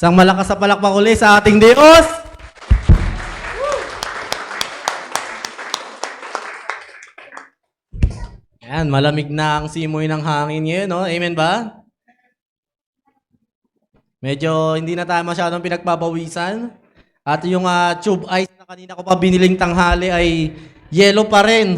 Isang malakas na palakpak uli sa ating Diyos. Yan, malamig na ang simoy ng hangin ngayon, no? Amen ba? Medyo hindi na tayo masyadong pinagpapawisan. At yung tube ice na kanina ko pa biniling tanghali ay yellow pa rin.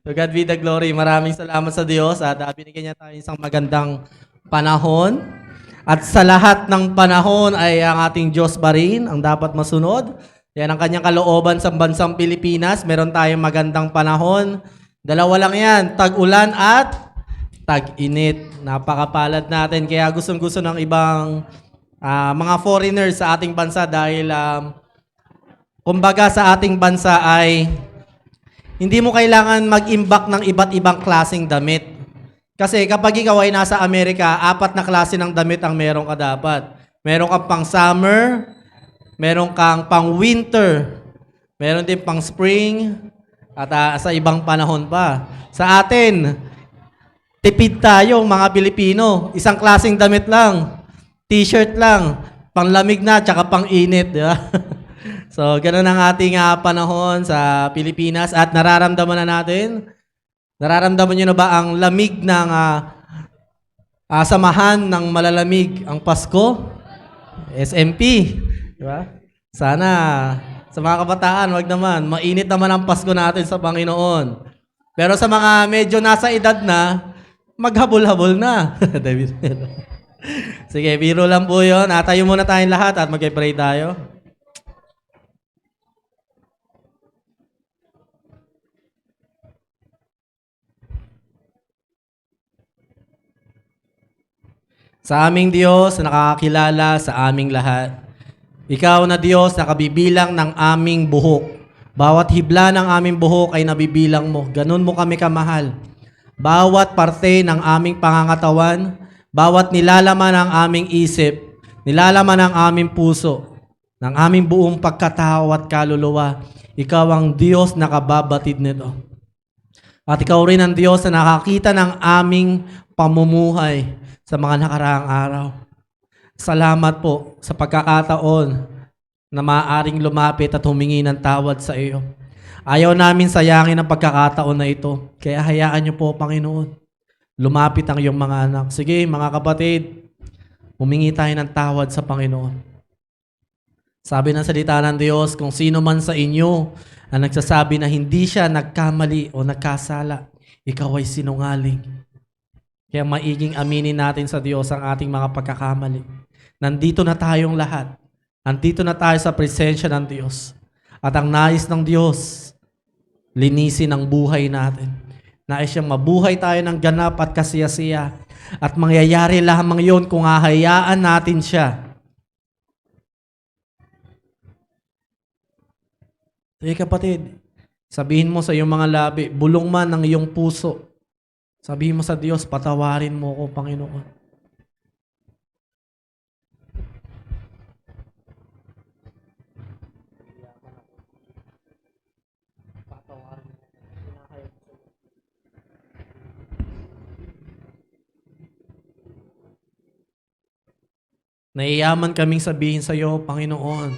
To God be the glory. Maraming salamat sa Diyos at binigyan niya tayo isang magandang panahon. At sa lahat ng panahon ay ang ating Diyos pa rin ang dapat masunod. Yan ang kanyang kalooban sa bansang Pilipinas. Meron tayong magandang panahon. Dalawa lang yan, tag-ulan at tag-init. Napakapalad natin. Kaya gustong-gusto ng ibang mga foreigners sa ating bansa dahil kumbaga sa ating bansa ay hindi mo kailangan mag-imbak ng iba't ibang klaseng damit. Kasi kapag ikaw ay nasa Amerika, 4 na klase ng damit ang meron ka dapat. Meron kang pang summer, meron kang pang winter, meron din pang spring, at sa ibang panahon pa. Sa atin, tipid tayo mga Pilipino. Isang klaseng damit lang. T-shirt lang. Panglamig na, tsaka pang-init. Di ba? So, ganun ang ating panahon sa Pilipinas. At nararamdaman na natin. Nararamdaman nyo na ba ang lamig ng samahan ng malalamig ang Pasko? SMP. Di ba? Sana sa mga kabataan, wag naman. Mainit naman ang Pasko natin sa Panginoon. Pero sa mga medyo nasa edad na, maghabol-habol na. Sige, biro lang po yun. Tayo muna tayong lahat at mag-pray tayo. Sa aming Diyos na nakakakilala sa aming lahat. Ikaw na Diyos na kabibilang ng aming buhok. Bawat hibla ng aming buhok ay nabibilang mo. Ganun mo kami kamahal. Bawat parte ng aming pangangatawan, bawat nilalaman ng aming isip, nilalaman ng aming puso, ng aming buong pagkatao at kaluluwa, ikaw ang Diyos na kababatid nito. At ikaw rin ang Diyos na nakakita ng aming pamumuhay sa mga nakaraang araw. Salamat po sa pagkakataon na maaaring lumapit at humingi ng tawad sa iyo. Ayaw namin sayangin ang pagkakataon na ito. Kaya hayaan niyo po, Panginoon. Lumapit ang iyong mga anak. Sige, mga kapatid, humingi tayo ng tawad sa Panginoon. Sabi ng salita ng Diyos, kung sino man sa inyo ang nagsasabi na hindi siya nagkamali o nagkasala, ikaw ay sinungaling. Kaya maiging aminin natin sa Diyos ang ating mga pagkakamali. Nandito na tayong lahat. Nandito na tayo sa presensya ng Diyos. At ang nais ng Diyos, linisin ang buhay natin. Nais siyang mabuhay tayo ng ganap at kasiyasiya. At mangyayari lamang yon kung hahayaan natin siya. Sige kapatid, sabihin mo sa iyong mga labi, bulong man ng iyong puso. Sabihin mo sa Diyos, patawarin mo ko, Panginoon. Naiyaman kaming sabihin sa iyo, Panginoon.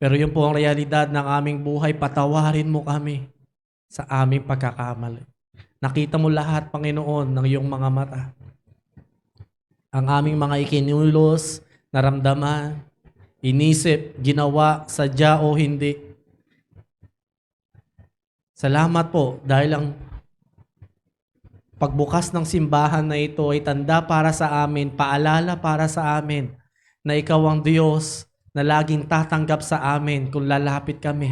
Pero yun po ang realidad ng aming buhay, patawarin mo kami sa aming pagkakamali. Nakita mo lahat, Panginoon, ng iyong mga mata. Ang aming mga ikinulos, naramdaman, inisip, ginawa, sadya o hindi. Salamat po dahil ang pagbukas ng simbahan na ito ay tanda para sa amin, paalala para sa amin na ikaw ang Diyos na laging tatanggap sa amin kung lalapit kami.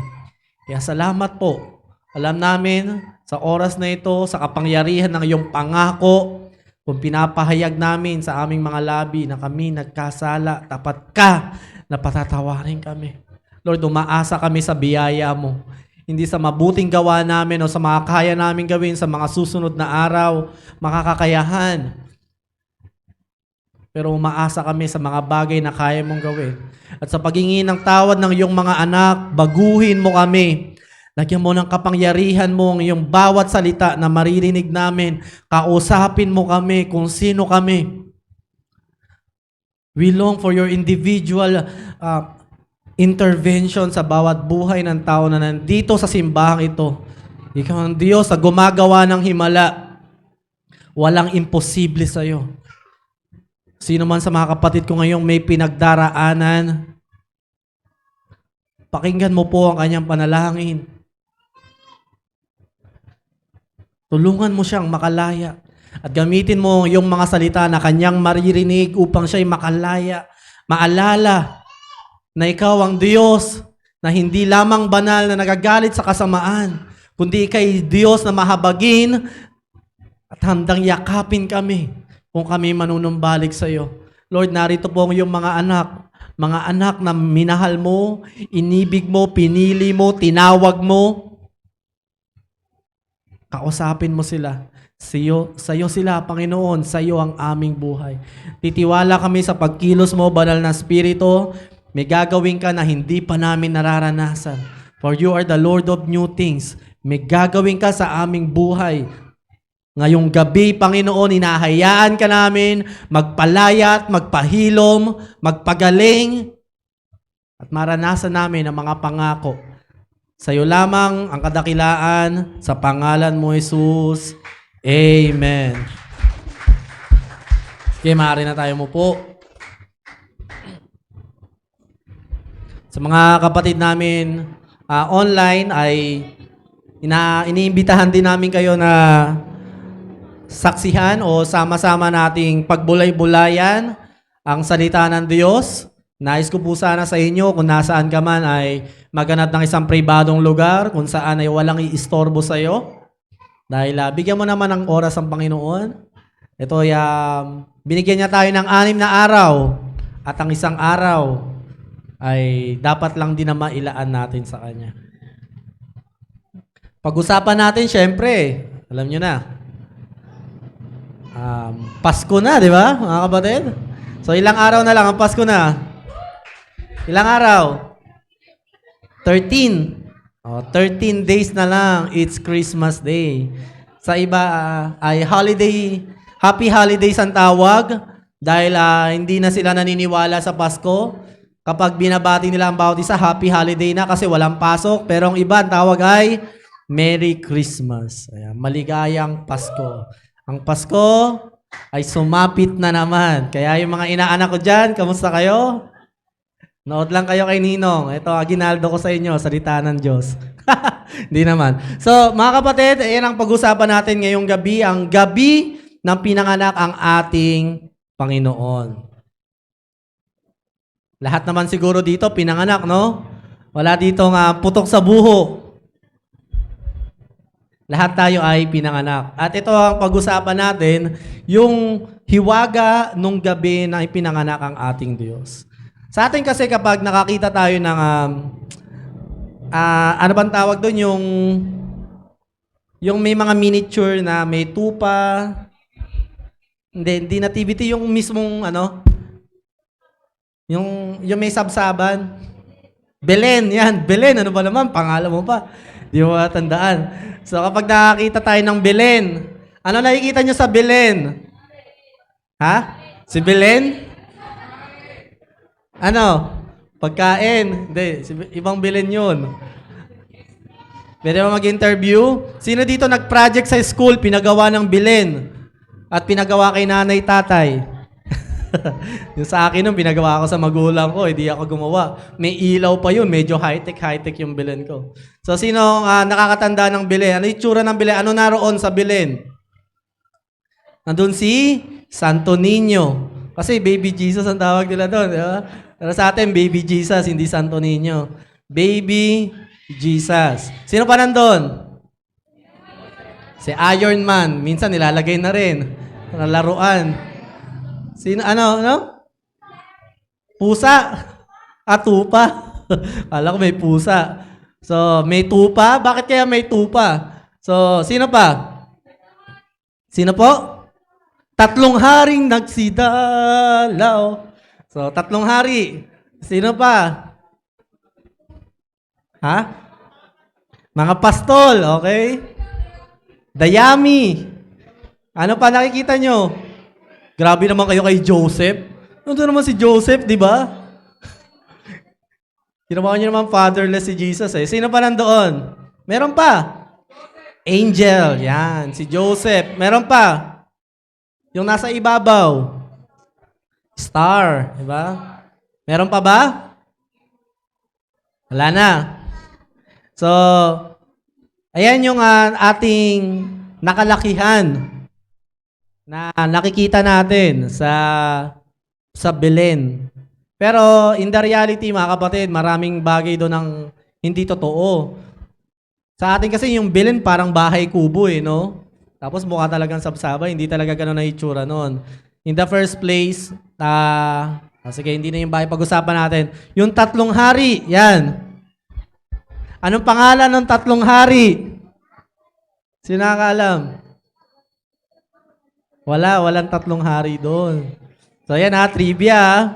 Kaya salamat po. Alam namin sa oras na ito, sa kapangyarihan ng iyong pangako, kung pinapahayag namin sa aming mga labi na kami nagkasala, tapat ka na patatawarin kami. Lord, umaasa kami sa biyaya mo. Hindi sa mabuting gawa namin o sa mga kaya namin gawin sa mga susunod na araw, makakakayahan. Pero umaasa kami sa mga bagay na kaya mong gawin. At sa paghingi ng tawad ng iyong mga anak, baguhin mo kami. Lagyan mo ng kapangyarihan mo ang iyong bawat salita na maririnig namin. Kausapin mo kami kung sino kami. We long for your individual intervention sa bawat buhay ng tao na nandito sa simbahang ito. Ikaw ang Diyos na gumagawa ng himala. Walang imposible sa iyo. Sino man sa mga kapatid ko ngayong may pinagdaraanan, pakinggan mo po ang kanyang panalangin. Tulungan mo siyang makalaya. At gamitin mo yung mga salita na kanyang maririnig upang siya'y makalaya. Maalala na ikaw ang Diyos na hindi lamang banal na nagagalit sa kasamaan, kundi kay Diyos na mahabagin at handang yakapin kami kung kami manunumbalik sa iyo. Lord, narito po ang iyong mga anak na minahal mo, inibig mo, pinili mo, tinawag mo. Kausapin mo sila. Sa iyo sila, Panginoon, sa iyo ang aming buhay. Titiwala kami sa pagkilos mo, banal na Espiritu. May gagawin ka na hindi pa namin nararanasan. For you are the Lord of new things. May gagawin ka sa aming buhay. Ngayong gabi, Panginoon, hinahayaan ka namin magpalayat, magpahilom, magpagaling, at maranasan namin ang mga pangako. Sa iyo lamang ang kadakilaan, sa pangalan mo, Jesus. Amen. Sige, maaari na tayo mo po. Sa mga kapatid namin online ay iniimbitahan din namin kayo na saksihan o sama-sama nating pagbulay-bulayan ang salita ng Diyos. Nais ko po sana sa inyo kung nasaan ka man ay maghanap ng isang pribadong lugar kung saan ay walang iistorbo sa iyo. Dahil bigyan mo naman ng oras ang Panginoon. Ito ay binigyan niya tayo ng 6 na araw at ang isang araw ay dapat lang din na mailaan natin sa Kanya. Pag-usapan natin, syempre, alam nyo na, Pasko na, di ba, mga kapatid? So, ilang araw na lang ang Pasko na? Ilang araw? 13. 13 days na lang, it's Christmas Day. Sa iba ay holiday, happy holidays ang tawag dahil hindi na sila naniniwala sa Pasko. Kapag binabati nila ang bawat isa, happy holiday na kasi walang pasok. Pero ang iba, ang tawag ay Merry Christmas. Ayan, maligayang Pasko. Ang Pasko ay sumapit na naman. Kaya yung mga inaanak ko dyan, kamusta kayo? Nood lang kayo kay Ninong. Ito, aginaldo ko sa inyo, salita ng Diyos. Hindi naman. So, mga kapatid, yan ang pag-usapan natin ngayong gabi. Ang gabi ng pinanganak ang ating Panginoon. Lahat naman siguro dito, pinanganak, no? Wala dito nga putok sa buho. Lahat tayo ay pinanganak. At ito ang pag-usapan natin, yung hiwaga nung gabi na ipinanganak ang ating Diyos. Sa atin kasi kapag nakakita tayo ng, ano bang tawag doon, yung may mga miniature na may tupa, hindi nativity, yung mismong, yung may sabsaban. Belen, yan, Belen, ano ba naman, pangalan mo pa. Di mo matandaan. So kapag nakakita tayo ng Belen, ano nakikita nyo sa Belen? Ha? Si Belen? Ano? Pagkain. Hindi. Ibang Belen yun. Pwede mo mag-interview? Sino dito nag-project sa school, pinagawa ng Belen? At pinagawa kay nanay, tatay? Yung sa akin nung pinagawa ko sa magulang ko, hindi ako gumawa. May ilaw pa yun. Medyo high-tech yung Belen ko. So, sino nakakatanda ng Belen? Ano yung tsura ng Belen? Ano naroon sa Belen? Nandun si Santo Niño. Kasi baby Jesus ang tawag nila doon. Di ba? Pero sa atin, baby Jesus, hindi Santo Niño. Baby Jesus. Sino pa nandun? Si Iron Man. Minsan nilalagay na rin. Laruan. Sino, ano? Pusa. Tupa. Kala ko may pusa. So, may tupa. Bakit kaya may tupa? So, sino pa? Sino po? 3 haring nagsidalaw. So, 3 hari. Sino pa? Ha? Mga pastol, okay? Dayami. Ano pa nakikita nyo? Grabe naman kayo kay Joseph. Ito naman si Joseph, di ba? Ginawa niyo naman fatherless si Jesus eh. Sino pa nandoon? Meron pa. Angel, yan. Si Joseph. Meron pa. Yung nasa ibabaw. Star, di ba? Meron pa ba? Wala na. So, ayan yung ating nakalakihan na nakikita natin sa Belen. Pero in the reality, mga kapatid, maraming bagay doon ang hindi totoo. Sa atin kasi yung Belen parang bahay kubo eh, no? Tapos mukha talagang sabsaba, hindi talaga ganun na itsura noon. In the first place, sige, hindi na yung bahay pag-usapan natin. Yung tatlong hari, yan. Anong pangalan ng tatlong hari? Sino nakakaalam? Walang tatlong hari doon. So yan trivia.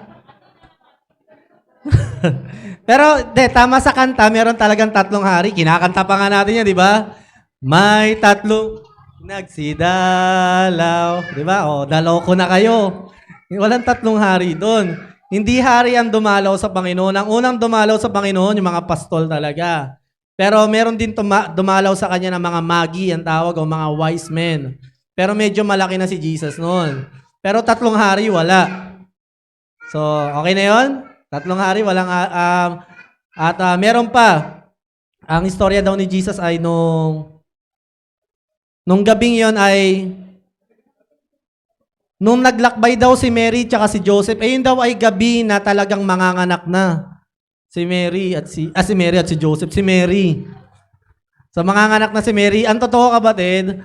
Pero, tama sa kanta, meron talagang tatlong hari. Kinakanta pa nga natin yan, di ba? May tatlong nagsidalaw. Di ba? O, daloko na kayo. Walang tatlong hari doon. Hindi hari ang dumalaw sa Panginoon. Ang unang dumalaw sa Panginoon, yung mga pastol talaga. Pero meron din dumalaw sa kanya ng mga magi, ang tawag, o mga wise men. Pero medyo malaki na si Jesus noon. Pero tatlong hari, wala. So, okay na yon? Tatlong hari, walang... meron pa. Ang istorya daw ni Jesus ay nung gabing yon ay nung naglakbay daw si Mary tsaka si Joseph, yun daw ay gabi na talagang manganganak na. Si Mary at si Joseph. Si Mary. So, manganganak na si Mary. Ang totoo, kapatid,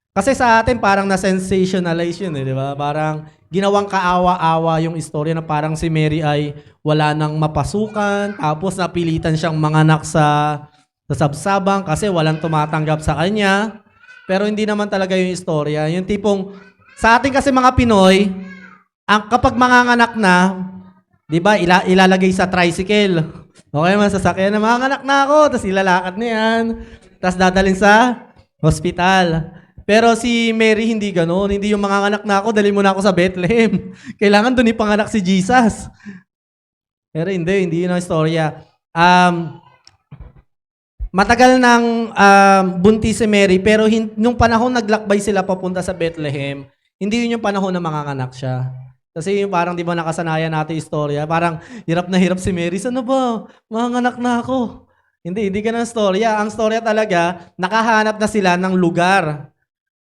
kasi sa atin parang na-sensationalize yun, di ba? Parang ginawang kaawa-awa yung istorya na parang si Mary ay wala nang mapasukan, tapos napilitan siyang manganak sa sabsabang kasi walang tumatanggap sa kanya. Pero hindi naman talaga yung istorya. Yung tipong, sa atin kasi mga Pinoy, kapag manganganak na, di ba, ilalagay sa tricycle. Okay, man, sasakyan na, manganganak na ako, tapos ilalakad na yan, tapos dadalhin sa hospital. Pero si Mary hindi ganoon. Hindi yung manganganak na ako, dali mo na ako sa Bethlehem. Kailangan doon ipanganak si Jesus. Pero hindi yun ang istorya. Matagal nang buntis si Mary, pero nung panahon naglakbay sila papunta sa Bethlehem, hindi yun yung panahon na manganganak siya. Kasi yung parang di ba nakasanayan natin istorya, parang hirap na hirap si Mary. Ano ba? Manganganak na ako. Hindi ganun ang istorya. Ang istorya talaga, nakahanap na sila ng lugar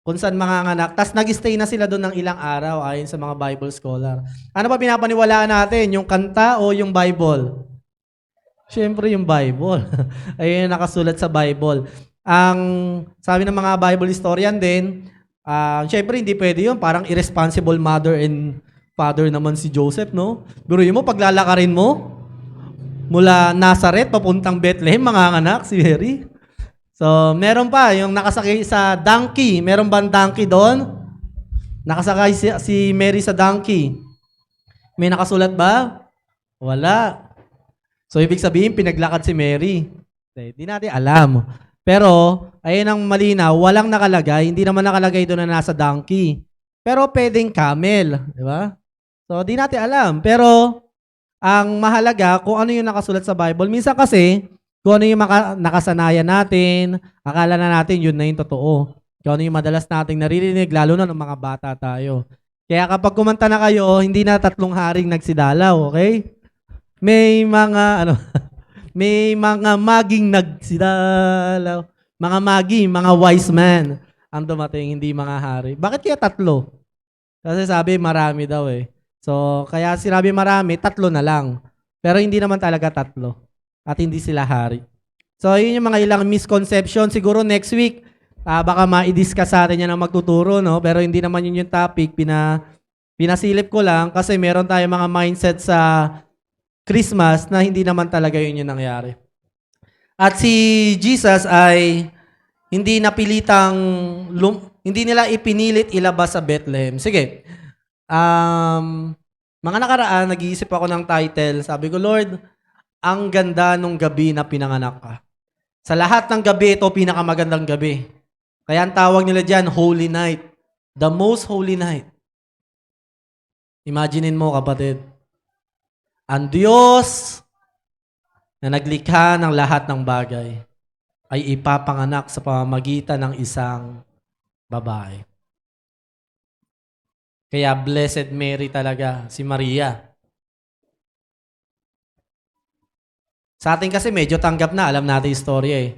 kung saan manganganak. Tapos nag-stay na sila doon ng ilang araw ayon sa mga Bible scholar. Ano ba pinapaniwalaan natin? Yung kanta o yung Bible? Siyempre yung Bible. Ayun yung nakasulat sa Bible. Ang sabi ng mga Bible historian din, siyempre hindi pwede yun. Parang irresponsible mother and father naman si Joseph, no? Biruin mo, paglalakarin mo, mula Nazareth papuntang Bethlehem, manganganak si Mary. So, meron pa, yung nakasakay sa donkey. Meron bang donkey doon? Nakasakay si Mary sa donkey. May nakasulat ba? Wala. So, ibig sabihin, pinaglakad si Mary. Hindi natin alam. Pero, ayun ang malinaw, walang nakalagay. Hindi naman nakalagay doon na nasa donkey. Pero pwedeng camel. Di ba? So, di natin alam. Pero, ang mahalaga, kung ano yung nakasulat sa Bible. Minsan kasi, kung ano yung nakasanayan natin, akala na natin yun na yung totoo. Kung ano yung madalas nating naririnig, lalo na ng mga bata tayo. Kaya kapag kumanta na kayo, hindi na tatlong haring nagsidalaw, okay? May mga, may mga maging nagsidalaw. Mga magi, mga wise man ang dumating, hindi mga hari. Bakit kaya tatlo? Kasi sabi marami daw eh. So, kaya sinabi marami, tatlo na lang. Pero hindi naman talaga tatlo. At hindi sila hari. So, yun yung mga ilang misconception. Siguro next week, baka ma-discuss sa atin yan ang magtuturo, no? Pero hindi naman yun yung topic. Pinasilip ko lang kasi meron tayong mga mindset sa Christmas na hindi naman talaga yun yung nangyari. At si Jesus ay hindi nila ipinilit ilabas sa Bethlehem. Sige. Mga nakaraan, nag-iisip ako ng title. Sabi ko, Lord, ang ganda nung gabi na pinanganak ka. Sa lahat ng gabi, ito pinakamagandang gabi. Kaya ang tawag nila dyan, Holy Night. The most holy night. Imaginein mo, kapatid, ang Diyos na naglikha ng lahat ng bagay ay ipapanganak sa pamamagitan ng isang babae. Kaya Blessed Mary talaga, si Maria. Sa atin kasi medyo tanggap na, alam natin yung storya eh.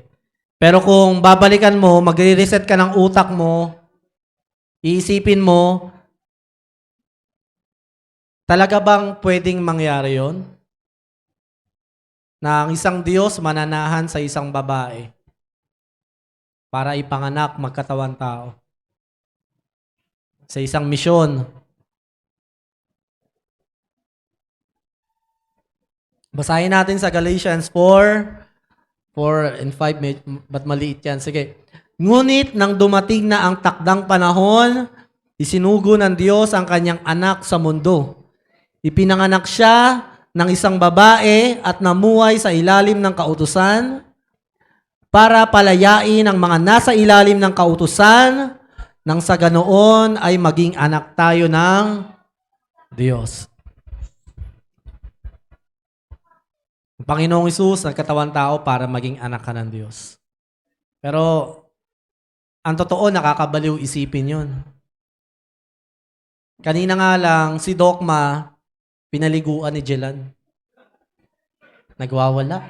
Pero kung babalikan mo, magre-reset ka ng utak mo, iisipin mo, talaga bang pwedeng mangyari yon? Na ang isang Diyos mananahan sa isang babae para ipanganak magkatawan tao sa isang misyon. Basahin natin sa Galatians 4 and 5, ba't maliit yan? Sige. Ngunit nang dumating na ang takdang panahon, isinugo ng Diyos ang kanyang anak sa mundo. Ipinanganak siya ng isang babae at namuhay sa ilalim ng kautusan para palayain ang mga nasa ilalim ng kautusan nang sa ganoon ay maging anak tayo ng Diyos. Ang Panginoong Hesus nagkatawan tao para maging anak ka ng Diyos. Pero ang totoo, nakakabaliw isipin yun. Kanina nga lang, si Dokma, pinaliguan ni Jelan. Nagwawala.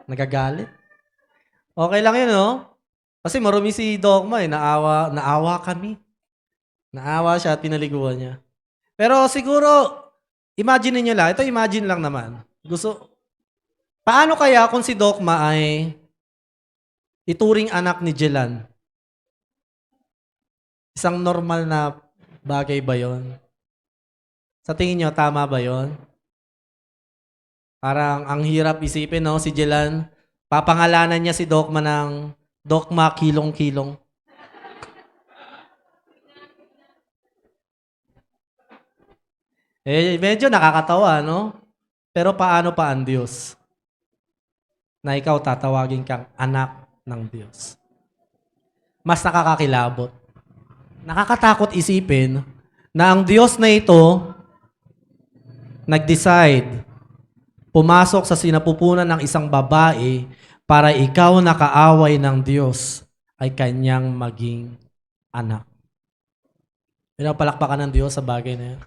Nagagalit. Okay lang yun, no? Kasi marumi si Dogma eh. Naawa kami. Naawa siya at pinaliguan niya. Pero siguro, imagine niyo lang. Ito imagine lang naman. Paano kaya kung si Dogma ay ituring anak ni Jelan? Isang normal na bagay ba yon? Sa tingin niyo, tama ba yon? Parang ang hirap isipin, no? Si Jelan, papangalanan niya si Dogma ng Dokma Kilong-Kilong. Medyo nakakatawa, no? Pero paano pa ang Diyos? Na ikaw tatawagin kang anak ng Diyos. Mas nakakakilabot. Nakakatakot isipin na ang Diyos na ito nag-decide pumasok sa sinapupunan ng isang babae para ikaw na kaaway ng Diyos ay kanyang maging anak. Pinapalakpakan ng Diyos sa bagay na yan.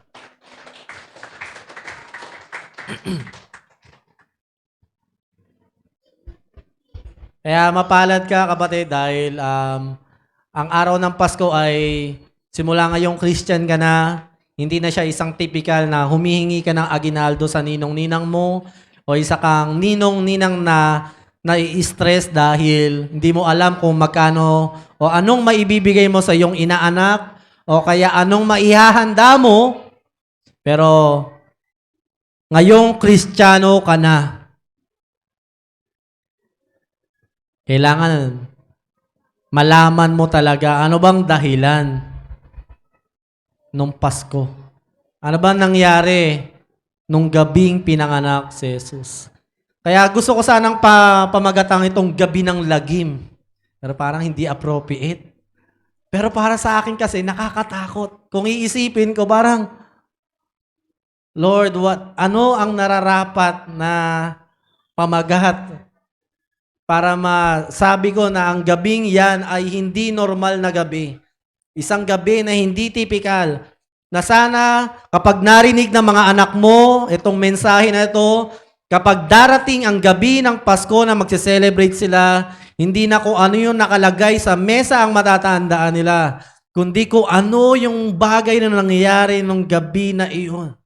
Kaya mapalad ka, kapatid, dahil ang araw ng Pasko ay simula ngayong Christian ka na, hindi na siya isang typical na humihingi ka ng aginaldo sa ninong-ninang mo o isa kang ninong-ninang na nai-stress dahil hindi mo alam kung magkano o anong maibibigay mo sa iyong inaanak o kaya anong maihahanda mo. Pero ngayong Kristiyano ka na. Kailangan malaman mo talaga ano bang dahilan nung Pasko. Ano bang nangyari nung gabing pinanganak si Jesus? Kaya gusto ko sanang pamagatang itong gabi ng lagim. Pero parang hindi appropriate. Pero para sa akin kasi nakakatakot. Kung iisipin ko parang, Lord, ano ang nararapat na pamagat para masabi ko na ang gabing yan ay hindi normal na gabi. Isang gabi na hindi typical. Na sana kapag narinig ng mga anak mo itong mensahe na ito, kapag darating ang gabi ng Pasko na magse-celebrate sila, hindi na kung ano yung nakalagay sa mesa ang matatandaan nila, kundi kung ano yung bagay na nangyayari nung gabi na iyon.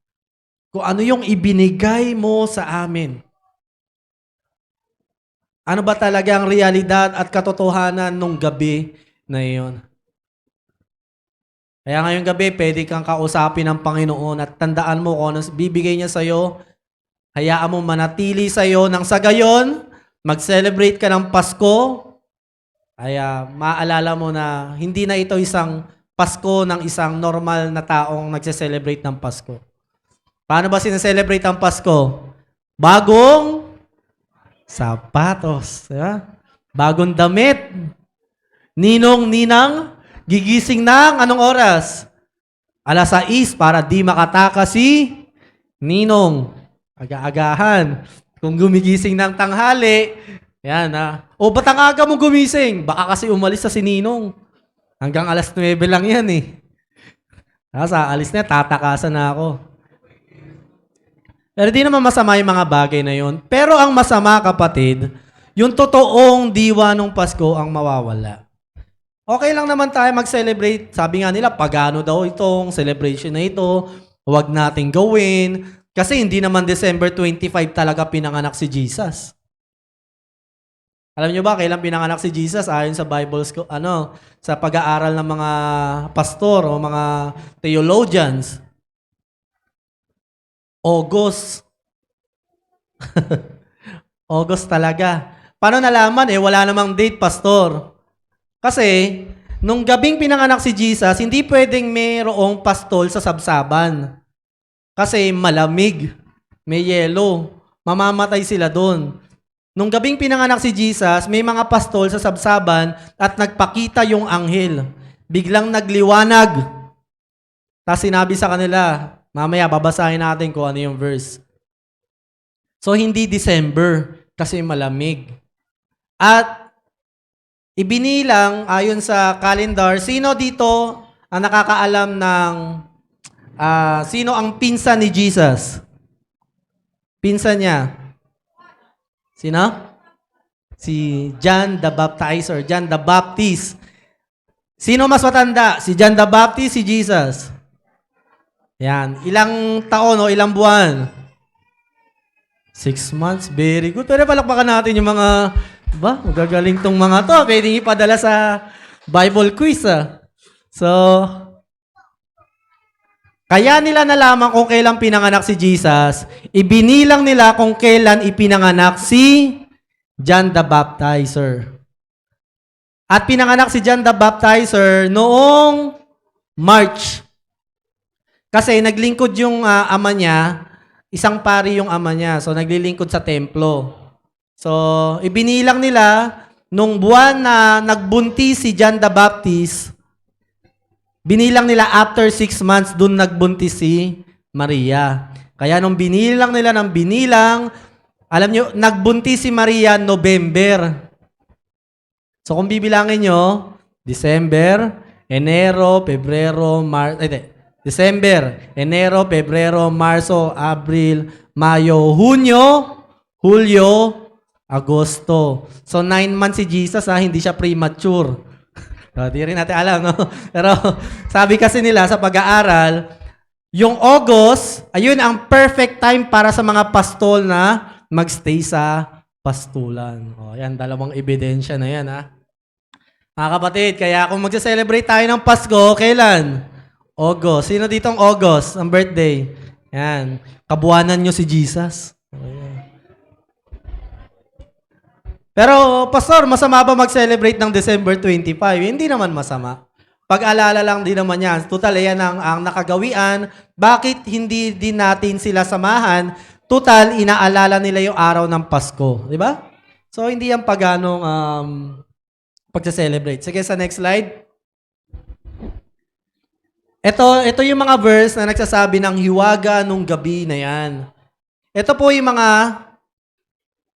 Kung ano yung ibinigay mo sa amin. Ano ba talaga ang realidad at katotohanan nung gabi na iyon? Kaya ngayong gabi, pwede kang kausapin ng Panginoon at tandaan mo kung ano bibigay niya sa'yo. Hayaan mo manatili sa'yo nang sa gayon, mag-celebrate ka ng Pasko. Kaya maalala mo na hindi na ito isang Pasko ng isang normal na taong nagse-celebrate ng Pasko. Paano ba sineselebrate ang Pasko? Bagong sapatos. Diba? Bagong damit. Ninong, ninang, gigising ng anong oras? 6:00 para di makatakas si Ninong. Aga-agahan. Kung gumigising ng tanghali, yan ha. O, ba't ang aga mo gumising? Baka kasi umalis sa si Ninong. Hanggang 9:00 lang yan eh. Sa alis na, tatakasan na ako. Pero di naman masama yung mga bagay na yun. Pero ang masama, kapatid, yung totoong diwa ng Pasko ang mawawala. Okay lang naman tayo mag-celebrate. Sabi nga nila, pagano daw itong celebration na ito. Huwag nating gawin. Kasi hindi naman December 25 talaga pinanganak si Jesus. Alam niyo ba kailan pinanganak si Jesus ayon sa Bible sa pag-aaral ng mga pastor o mga theologians? August. August talaga. Paano nalaman? Wala namang date, pastor. Kasi, nung gabing pinanganak si Jesus, hindi pwedeng mayroong pastol sa sabsaban. Kasi malamig, may yelo, mamamatay sila doon. Nung gabing pinanganak si Jesus, may mga pastol sa sabsaban at nagpakita yung anghel. Biglang nagliwanag. Tapos sinabi sa kanila, mamaya babasahin natin kung ano yung verse. So, hindi December kasi malamig. At ibinilang, ayon sa calendar, sino dito ang nakakaalam ng sino ang pinsan ni Jesus? Pinsan niya. Sino? Si John the Baptizer, John the Baptist. Sino mas matanda? Si John the Baptist, si Jesus? Yan. Ilang taon o ilang buwan? 6 months. Very good. Pero palakpakan natin yung mga, magagaling tong mga to. Pwedeng ipadala sa Bible quiz. So, kaya nila nalaman kung kailan pinanganak si Jesus, ibinilang nila kung kailan ipinanganak si John the Baptizer. At pinanganak si John the Baptizer noong March. Kasi naglingkod yung ama niya, isang pari yung ama niya. So, naglilingkod sa templo. So, ibinilang nila, nung buwan na nagbuntis si John the Baptist, binilang nila after 6 months, dun nagbuntis si Maria. Kaya nung binilang nila ng binilang, alam nyo, nagbuntis si Maria November. So kung bibilangin nyo, December, Enero, Pebrero, December, Enero, Pebrero, Marso, Abril, Mayo, Hunyo, Hulyo, Agosto. So 9 months si Jesus, hindi siya premature. Di rin natin alam, no? Pero sabi kasi nila sa pag-aaral, yung August, ayun ang perfect time para sa mga pastol na magstay sa pastulan. Yan, dalawang ebidensya na yan, ha? Mga kapatid, kaya kung magsa-celebrate tayo ng Pasko, kailan? August. Sino dito ang August, ang birthday? Yan. Kabuwanan nyo si Jesus. Pero, pastor, masama ba mag-celebrate ng December 25? Hindi naman masama. Pag-alala lang din naman yan. Total, yan ang nakagawian. Bakit hindi din natin sila samahan? Total, inaalala nila yung araw ng Pasko. Di ba? So, hindi yan paganong pag-celebrate. Sige, sa next slide. Ito yung mga verse na nagsasabi ng hiwaga nung gabi na yan. Ito po yung mga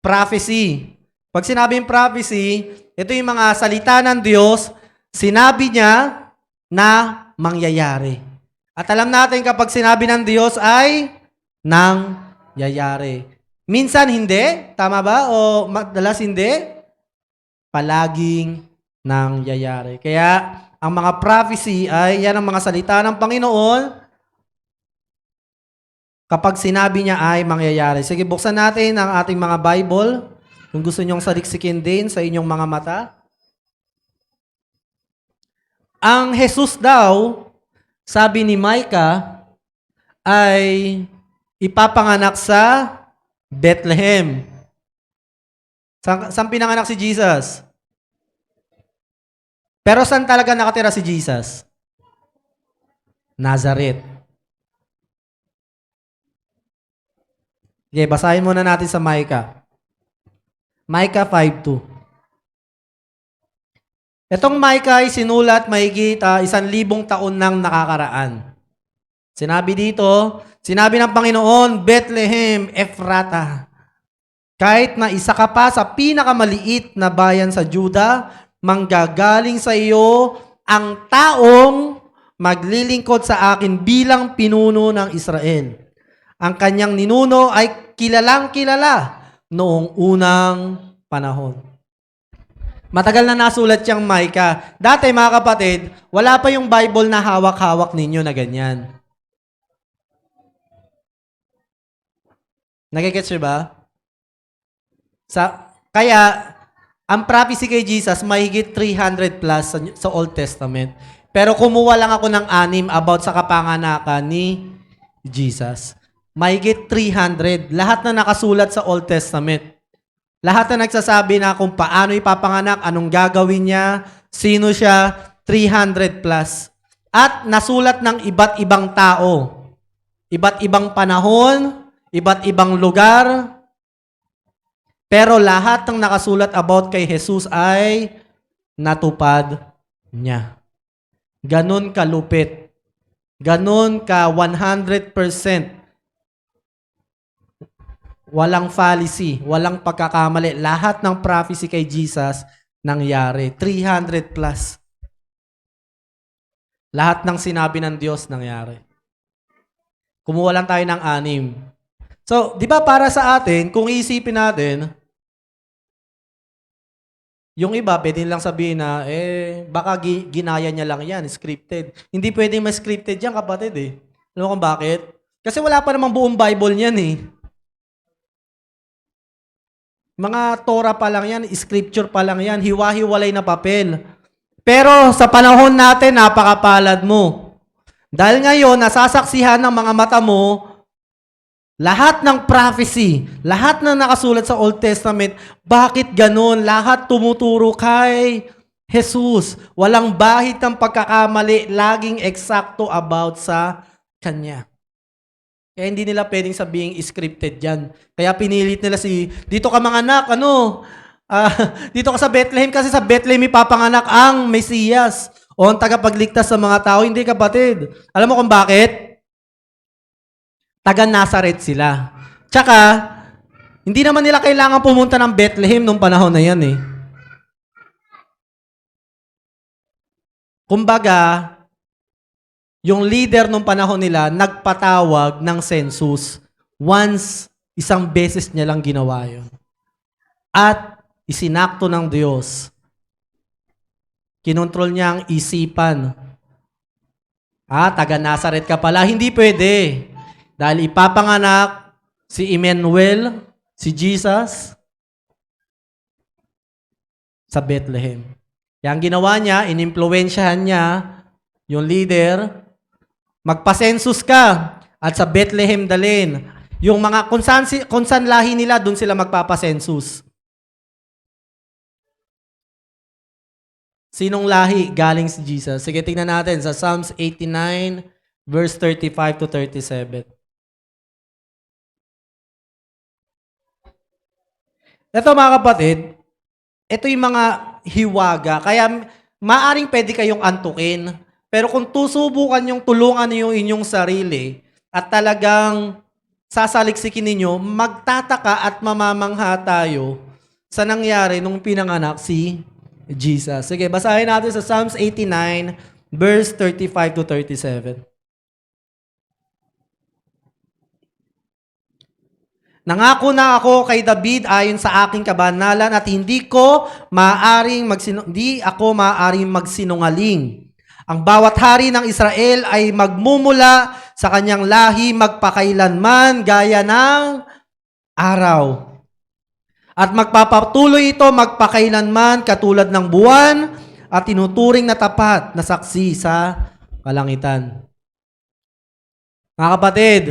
prophecy. Pag sinabing prophecy, ito yung mga salita ng Diyos, sinabi niya na mangyayari. At alam natin kapag sinabi ng Diyos ay nangyayari. Minsan hindi, tama ba? O madalas hindi? Palaging nangyayari. Kaya ang mga prophecy ay yan ang mga salita ng Panginoon kapag sinabi niya ay mangyayari. Sige, buksan natin ang ating mga Bible. Kung gusto nyong saliksikin din sa inyong mga mata. Ang Jesus daw, sabi ni Micah, ay ipapanganak sa Bethlehem. Saan pinanganak si Jesus? Pero saan talaga nakatira si Jesus? Nazareth. Okay, basahin muna natin sa Micah. Micah 5:2. Itong Micah ay sinulat mahigit 1,000 taon nang nakakaraan. Sinabi ng Panginoon, Bethlehem, Ephrata. Kahit na isa ka pa sa pinakamaliit na bayan sa Juda, manggagaling sa iyo ang taong maglilingkod sa akin bilang pinuno ng Israel. Ang kanyang ninuno ay kilalang kilala noong unang panahon. Matagal na nasulat siyang Micah. Dati mga kapatid, wala pa yung Bible na hawak-hawak ninyo na ganyan. Nagigets niyo ba? Kaya, ang prophecy kay Jesus, mahigit 300 plus sa Old Testament. Pero kumuha lang ako ng 6 about sa kapanganakan ni Jesus. Mahigit 300. Lahat na nakasulat sa Old Testament. Lahat na nagsasabi na kung paano ipapanganak, anong gagawin niya, sino siya, 300 plus. At nasulat ng iba't ibang tao. Iba't ibang panahon, iba't ibang lugar. Pero lahat ng nakasulat about kay Jesus ay natupad niya. Ganon kalupit. Ganon ka 100%. Walang fallacy, walang pagkakamali. Lahat ng prophecy kay Jesus nangyari. 300 plus. Lahat ng sinabi ng Diyos nangyari. Kumuha lang tayo ng 6. So, di ba para sa atin, kung iisipin natin, yung iba, pwede lang sabihin na, baka ginaya niya lang yan, scripted. Hindi pwedeng ma-scripted yan, kapatid eh. Alam mo kung bakit? Kasi wala pa namang buong Bible niyan eh. Mga Torah pa lang yan, scripture pa lang yan, hiwa-hiwalay na papel. Pero sa panahon natin, napakapalad mo. Dahil ngayon, nasasaksihan ng mga mata mo, lahat ng prophecy, lahat na nakasulat sa Old Testament, bakit ganun? Lahat tumuturo kay Jesus. Walang bahid ng pagkakamali, laging eksakto about sa Kanya. Kaya hindi nila pwedeng sabihing scripted yan. Kaya pinilit nila dito ka mga anak, dito ka sa Bethlehem kasi sa Bethlehem ipapanganak ang Mesiyas o ang tagapagligtas sa mga tao. Hindi kapatid. Alam mo kung bakit? Taga Nazareth sila. Tsaka, hindi naman nila kailangan pumunta ng Bethlehem nung panahon na yan eh. Kumbaga, yung leader nung panahon nila, nagpatawag ng census. Isang beses niya lang ginawa yun. At isinakto ng Diyos. Kinontrol niya ang isipan. Taga Nazareth ka pala. Hindi pwede. Dahil ipapanganak si Emmanuel, si Jesus, sa Bethlehem. Kaya ang ginawa niya, inimpluwensyahan niya yung leader, magpa-census ka at sa Bethlehem dalhin. Yung mga kung saan lahi nila, doon sila magpapa-census. Sinong lahi galing si Jesus? Sige, tingnan natin sa Psalms 89, verse 35 to 37. Ito mga kapatid, ito yung mga hiwaga. Kaya maaring pwede kayong antukin. Pero kung tusubukan yung tulungan yung inyong sarili at talagang sasaliksikin ninyo, magtataka at mamamangha tayo sa nangyari nung pinanganak si Jesus. Sige, basahin natin sa Psalms 89, verse 35 to 37. Nangako na ako kay David ayon sa aking kabanalan at hindi ako maaring magsinungaling. Ang bawat hari ng Israel ay magmumula sa kanyang lahi magpakailanman gaya ng araw. At magpapatuloy ito magpakailanman katulad ng buwan at tinuturing na tapat na saksi sa kalangitan. Mga kapatid,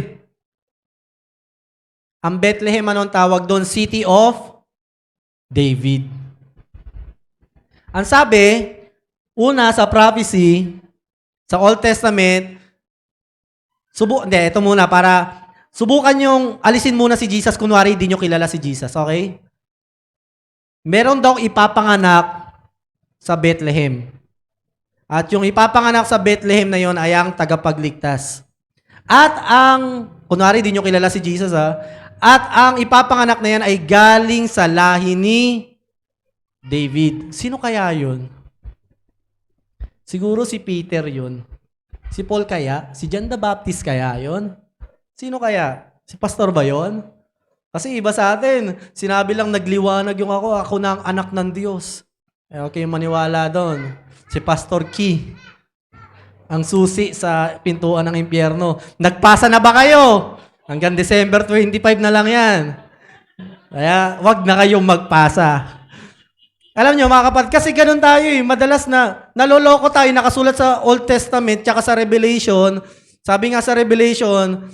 ang Bethlehem, anong tawag doon? City of David. Ang sabi, una sa prophecy, sa Old Testament, ito muna para subukan yung alisin muna si Jesus, kunwari hindi nyo kilala si Jesus, okay? Meron daw ipapanganak sa Bethlehem. At yung ipapanganak sa Bethlehem na yon ay ang tagapagligtas. At kunwari di nyo kilala si Jesus at ang ipapanganak na yan ay galing sa lahi ni David. Sino kaya yun? Siguro si Peter yun. Si Paul kaya? Si John the Baptist kaya yun? Sino kaya? Si pastor ba yun? Kasi iba sa atin, sinabi lang nagliwanag yung ako na ang anak ng Diyos. Okay, maniwala doon. Si Pastor Key, ang susi sa pintuan ng impyerno. Nagpasa na ba kayo? Hanggang December 25 na lang yan. Kaya, wag na kayong magpasa. Alam nyo, mga kapatid, kasi ganun tayo Madalas na naloloko tayo, nakasulat sa Old Testament, tsaka sa Revelation. Sabi nga sa Revelation,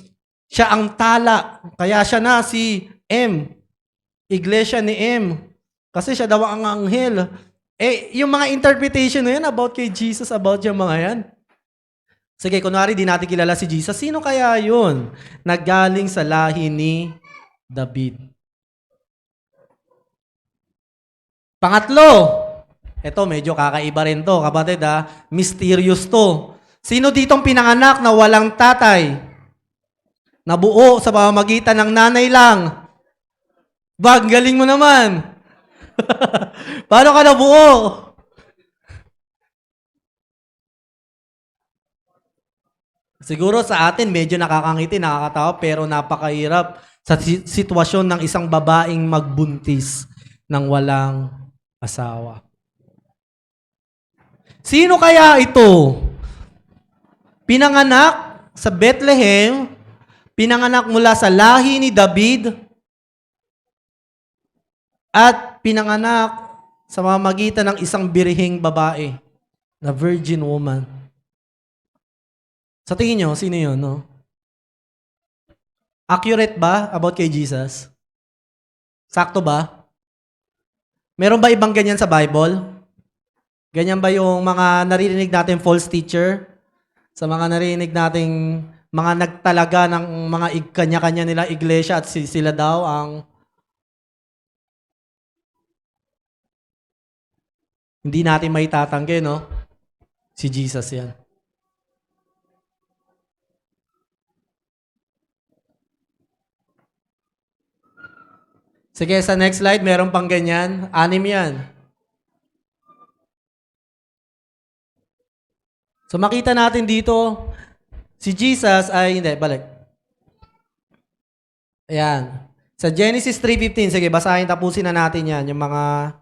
siya ang tala. Kaya siya na si M. Iglesia ni M. Kasi siya daw ang anghel. Yung mga interpretation na yan about kay Jesus, about yung mga yan. Sige, kunwari di natin kilala si Jesus. Sino kaya yun? Naggaling sa lahi ni David. Pangatlo, ito medyo kakaiba rin to, kapatid mysterious to. Sino ditong pinanganak na walang tatay? Nabuo sa pamamagitan ng nanay lang. Bag, galing mo naman. Paano ka nabuo? Siguro sa atin, medyo nakakangiti, nakakatawa, pero napakahirap sa sitwasyon ng isang babaeng magbuntis ng walang asawa. Sino kaya ito? Pinanganak sa Bethlehem, pinanganak mula sa lahi ni David, at pinanganak sa pamamagitan ng isang birheng babae, na virgin woman. Sa tingin nyo, sino yun, no? Accurate ba about kay Jesus? Sakto ba? Meron ba ibang ganyan sa Bible? Ganyan ba yung mga naririnig natin false teacher? Sa mga naririnig nating mga nagtalaga ng mga kanya-kanya nila iglesia at sila daw ang hindi natin maitatanggi, no? Si Jesus yan. Sige, sa next slide, meron pang ganyan. 6 yan. So makita natin dito, si Jesus ay, hindi, balik. Ayan. Sa Genesis 3:15, sige, basahin, tapusin na natin yan, yung mga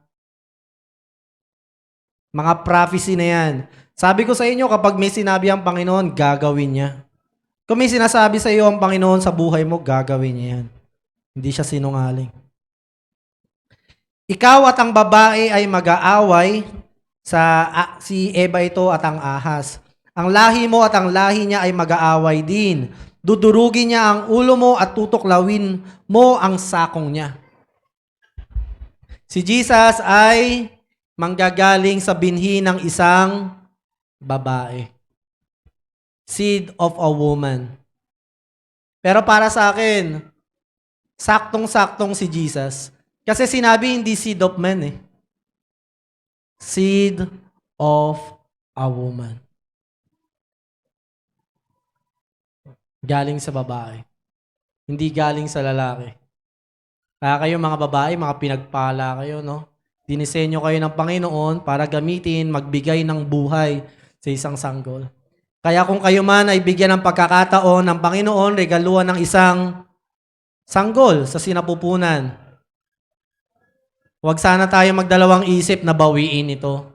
prophecy na yan. Sabi ko sa inyo, kapag may sinabi ang Panginoon, gagawin niya. Kung may sinasabi sa iyo ang Panginoon sa buhay mo, gagawin niya yan. Hindi siya sinungaling. Ikaw at ang babae ay mag-aaway si Eva ito at ang ahas. Ang lahi mo at ang lahi niya ay mag-aaway din. Dudurugin niya ang ulo mo at tutuklawin mo ang sakong niya. Si Jesus ay manggagaling sa binhi ng isang babae. Seed of a woman. Pero para sa akin, saktong-saktong si Jesus. Kasi sinabi hindi seed of man Seed of a woman. Galing sa babae. Hindi galing sa lalaki. Kaya kayo mga babae, mga pinagpala kayo, no? Dinisenyo kayo ng Panginoon para gamitin, magbigay ng buhay sa isang sanggol. Kaya kung kayo man ay bigyan ng pagkakataon ng Panginoon, regaluhan ng isang sanggol sa sinapupunan, huwag sana tayo magdalawang isip na bawiin ito.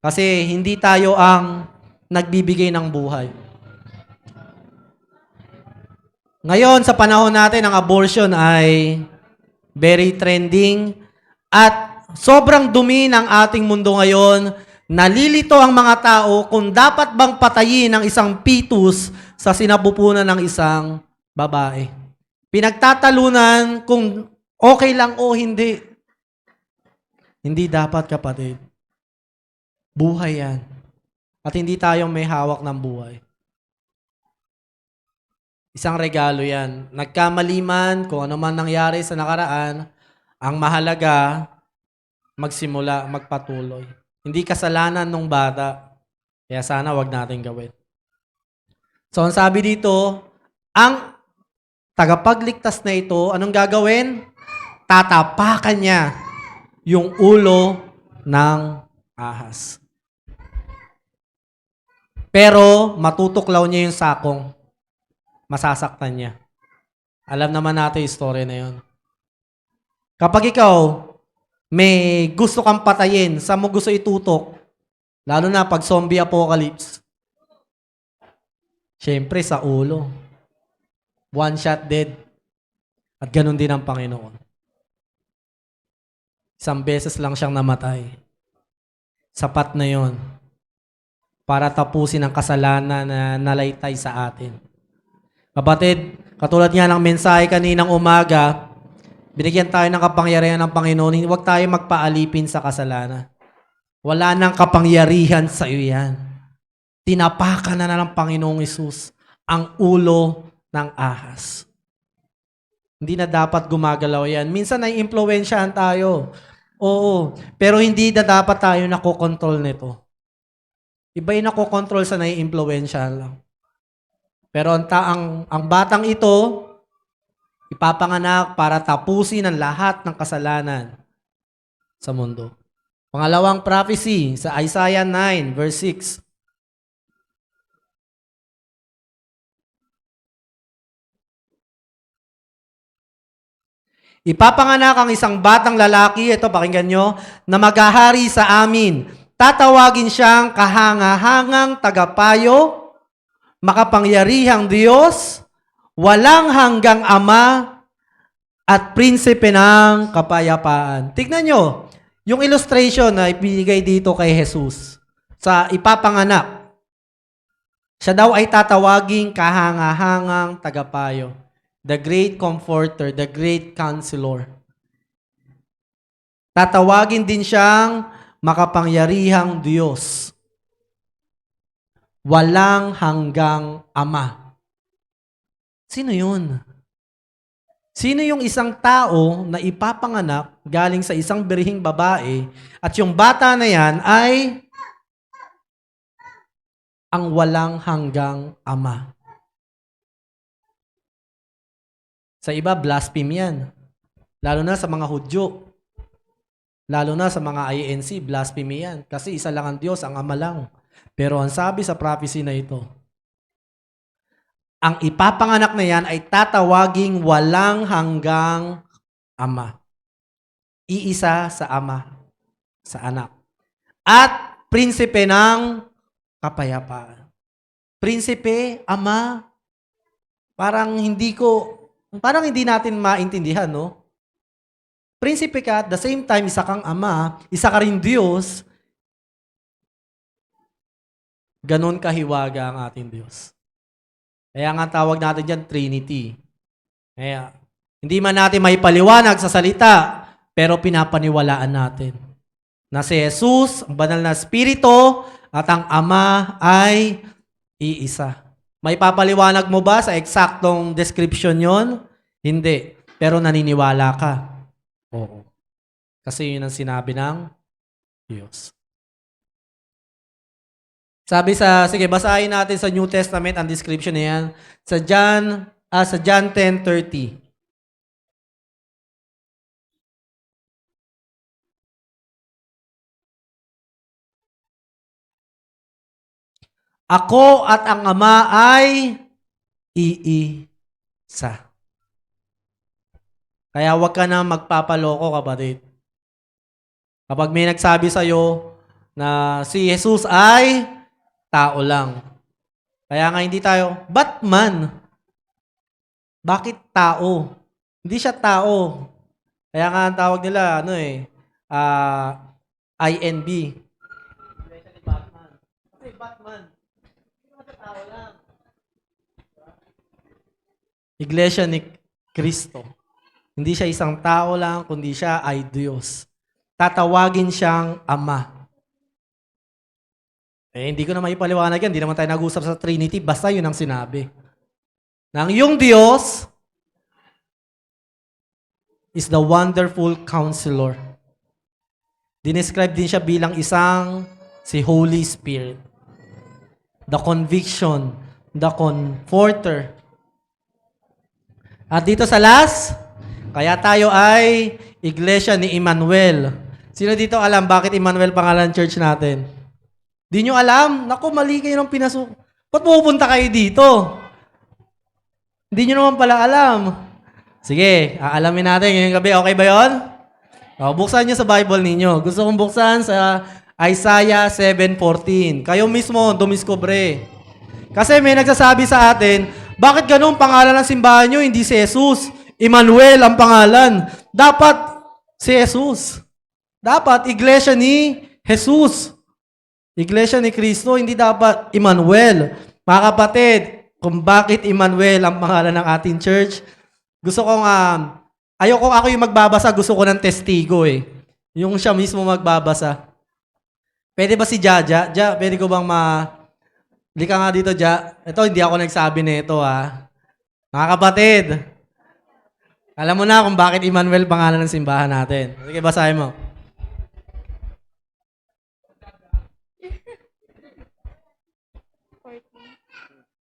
Kasi hindi tayo ang nagbibigay ng buhay. Ngayon, sa panahon natin, ang abortion ay very trending at sobrang dumi ng ating mundo ngayon. Nalilito ang mga tao kung dapat bang patayin ang isang fetus sa sinapupunan ng isang babae. Pinagtatalunan kung okay lang o hindi. Hindi dapat, kapatid. Buhay yan. At hindi tayong may hawak ng buhay. Isang regalo yan. Nagkamali man, kung ano man nangyari sa nakaraan, ang mahalaga, magsimula, magpatuloy. Hindi kasalanan ng bata. Kaya sana wag natin gawin. So, ang sabi dito, ang tagapagligtas na ito, anong gagawin? Tatapakan niya yung ulo ng ahas. Pero matutuklaw niya yung sakong. Masasaktan niya. Alam naman natin yung story na yun. Kapag ikaw may gusto kang patayin, saan mo gusto itutok? Lalo na pag zombie apocalypse. Siyempre sa ulo. One shot dead. At ganun din ang Panginoon. Isang beses lang siyang namatay. Sapat na yon para tapusin ang kasalanan na nalaytay sa atin. Kapatid, katulad nga ng mensahe kaninang umaga, binigyan tayo ng kapangyarihan ng Panginoon. Huwag tayo magpaalipin sa kasalanan. Wala nang kapangyarihan sa iyo yan. Tinapakan na ng Panginoong Hesus ang ulo ng ahas. Hindi na dapat gumagalaw yan. Minsan ay impluwensyahan tayo. Oo. Pero hindi na dapat tayo nakokontrol nito. Iba yung nakokontrol sa nai-impluwensyahan lang. Pero ang batang ito, ipapanganak para tapusin ang lahat ng kasalanan sa mundo. Pangalawang prophecy sa Isaiah 9 verse 6. Ipapanganak ang isang batang lalaki, ito pakinggan nyo, na maghahari sa amin. Tatawagin siyang kahangahangang tagapayo, makapangyarihang Diyos, walang hanggang Ama, at prinsipe ng kapayapaan. Tignan nyo, yung illustration na ibinigay dito kay Jesus sa ipapanganak. Siya daw ay tatawaging kahangahangang tagapayo. The great comforter, the great counselor. Tatawagin din siyang makapangyarihang Diyos. Walang hanggang Ama. Sino yun? Sino yung isang tao na ipapanganak galing sa isang birhing babae at yung bata na yan ay ang walang hanggang Ama? Sa iba, blaspheme yan. Lalo na sa mga Hudyo. Lalo na sa mga INC, blasphemy yan. Kasi isa lang ang Diyos, ang Ama lang. Pero ang sabi sa prophecy na ito, ang ipapanganak na yan ay tatawaging walang hanggang Ama. Iisa sa Ama, sa Anak. At prinsipe ng kapayapaan. Prinsipe, Ama, parang hindi natin maintindihan, no? Prinsipe ka, at the same time, isa kang Ama, isa ka rin Diyos, ganon kahiwaga ang ating Diyos. Kaya nga tawag natin dyan, Trinity. Kaya, hindi man natin may paliwanag sa salita, pero pinapaniwalaan natin na si Jesus, ang banal na Espiritu, at ang Ama ay iisa. May papaliwanag mo ba sa eksaktong description yon? Hindi. Pero naniniwala ka? Oo. Kasi yun ang sinabi ng Diyos. Sige, basahin natin sa New Testament ang description na yan. Sa John 10:30. Ako at ang Ama ay iisa. Kaya huwag ka na magpapaloko, kapatid. Kapag may nagsabi sa'yo na si Jesus ay tao lang. Kaya nga hindi tayo, Batman. Bakit tao? Hindi siya tao. Kaya nga ang tawag nila, INB. Batman. Kasi Batman. Tao lang. Iglesia ni Kristo. Hindi siya isang tao lang, kundi siya ay Diyos. Tatawagin siyang Ama. Hindi ko na maipaliwanag yan. Hindi naman tayo nag-usap sa Trinity. Basta yun ang sinabi. Nang yung Diyos is the wonderful counselor. Dinescribe din siya bilang si Holy Spirit. The conviction, the Comforter. At dito sa last, kaya tayo ay Iglesia ni Emmanuel. Sino dito alam bakit Emmanuel pangalan ng church natin? Di nyo alam? Naku, mali kayo ng pinasok. Ba't pupunta kayo dito? Hindi nyo naman pala alam. Sige, aalamin natin ngayong gabi. Okay ba yun? O, buksan nyo sa Bible ninyo. Gusto kong buksan sa Isaiah 7:14. Kayo mismo, dumiskobre. Kasi may nagsasabi sa atin, bakit ganun pangalan ng simbahan nyo, hindi si Jesus? Emmanuel ang pangalan. Dapat si Jesus. Dapat Iglesia ni Jesus. Iglesia ni Kristo, hindi dapat Emmanuel. Mga kapatid, kung bakit Emmanuel ang pangalan ng ating church, gusto kong, ayoko ako yung magbabasa, gusto ko ng testigo eh. Yung siya mismo magbabasa. Pwede ba si Jaja? Ja, pwede ko bang Lika nga dito, Ja. Ito, hindi ako nagsabi nito, ha. Mga kapatid, alam mo na kung bakit Emmanuel pangalan ng simbahan natin. Sige, basahin mo.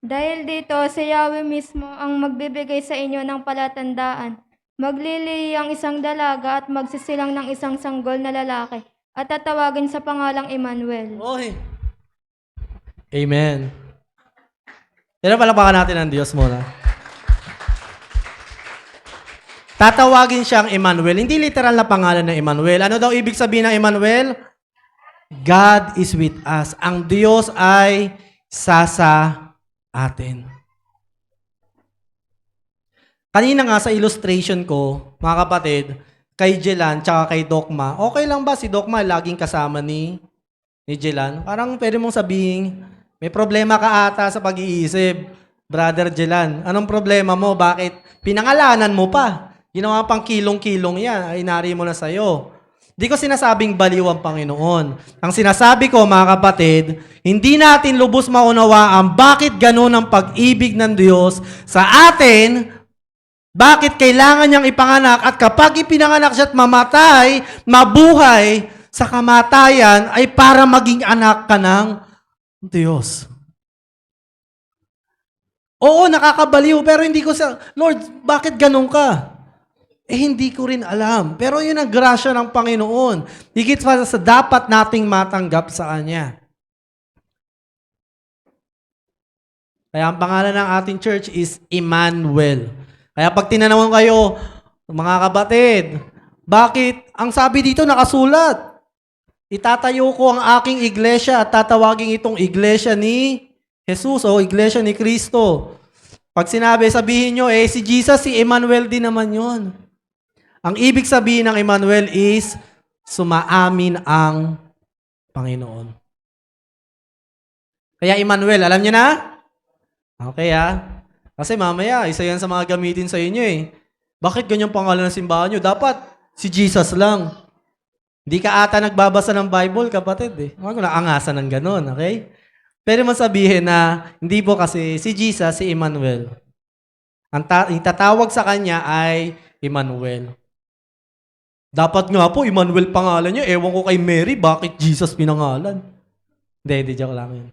Dahil dito, si Yahweh mismo ang magbibigay sa inyo ng palatandaan. Maglilihi ang isang dalaga at magsisilang ng isang sanggol na lalaki at tatawagin sa pangalang Emmanuel. Okay. Amen. Pero palapakan natin ang Diyos muna. Tatawagin siyang Emmanuel. Hindi literal na pangalan ng Emmanuel. Ano daw ibig sabihin ng Emmanuel? God is with us. Ang Diyos ay sasa atin. Kanina nga sa illustration ko, mga kapatid, kay Jelan tsaka kay Dokma, okay lang ba si Dokma laging kasama ni Jelan? Parang pwede mong sabihin, may problema ka ata sa pag-iisip, Brother Jelan. Anong problema mo? Bakit? Pinangalanan mo pa. Ginawa pang kilong-kilong yan. Ay, nari mo na sa'yo. Di ko sinasabing baliw ang Panginoon. Ang sinasabi ko, mga kapatid, hindi natin lubos maunawaan bakit ganun ang pag-ibig ng Diyos sa atin, bakit kailangan niyang ipanganak, at kapag ipinanganak siya at mamatay, mabuhay sa kamatayan, ay para maging anak ka ng Diyos. Oo, nakakabaliw, pero hindi ko Lord, bakit ganun ka? Hindi ko rin alam. Pero yun ang grasya ng Panginoon. Higit pa sa dapat nating matanggap sa Kanya. Kaya ang pangalan ng ating church is Emmanuel. Kaya pag tinanong kayo, mga kapatid, bakit? Ang sabi dito nakasulat. Itatayo ko ang aking iglesia at tatawagin itong iglesia ni Jesus o iglesia ni Kristo. Pag sinabi, sabihin nyo, si Jesus, si Emmanuel din naman yon. Ang ibig sabihin ng Emmanuel is, sumaamin ang Panginoon. Kaya Emmanuel, alam nyo na? Okay Kasi mamaya, isa yan sa mga gamitin sa inyo eh. Bakit ganyan pangalan ng simbahan nyo? Dapat si Jesus lang. Hindi ka ata nagbabasa ng Bible, kapatid eh. Huwag ko naangasan ng ganun, okay? Pero masabihin na, hindi po kasi si Jesus, si Emmanuel. Ang itatawag sa kanya ay Emmanuel. Dapat nga po, Emmanuel pangalan niya. Ewan ko kay Mary, bakit Jesus pinangalan? Hindi, joke lang yun.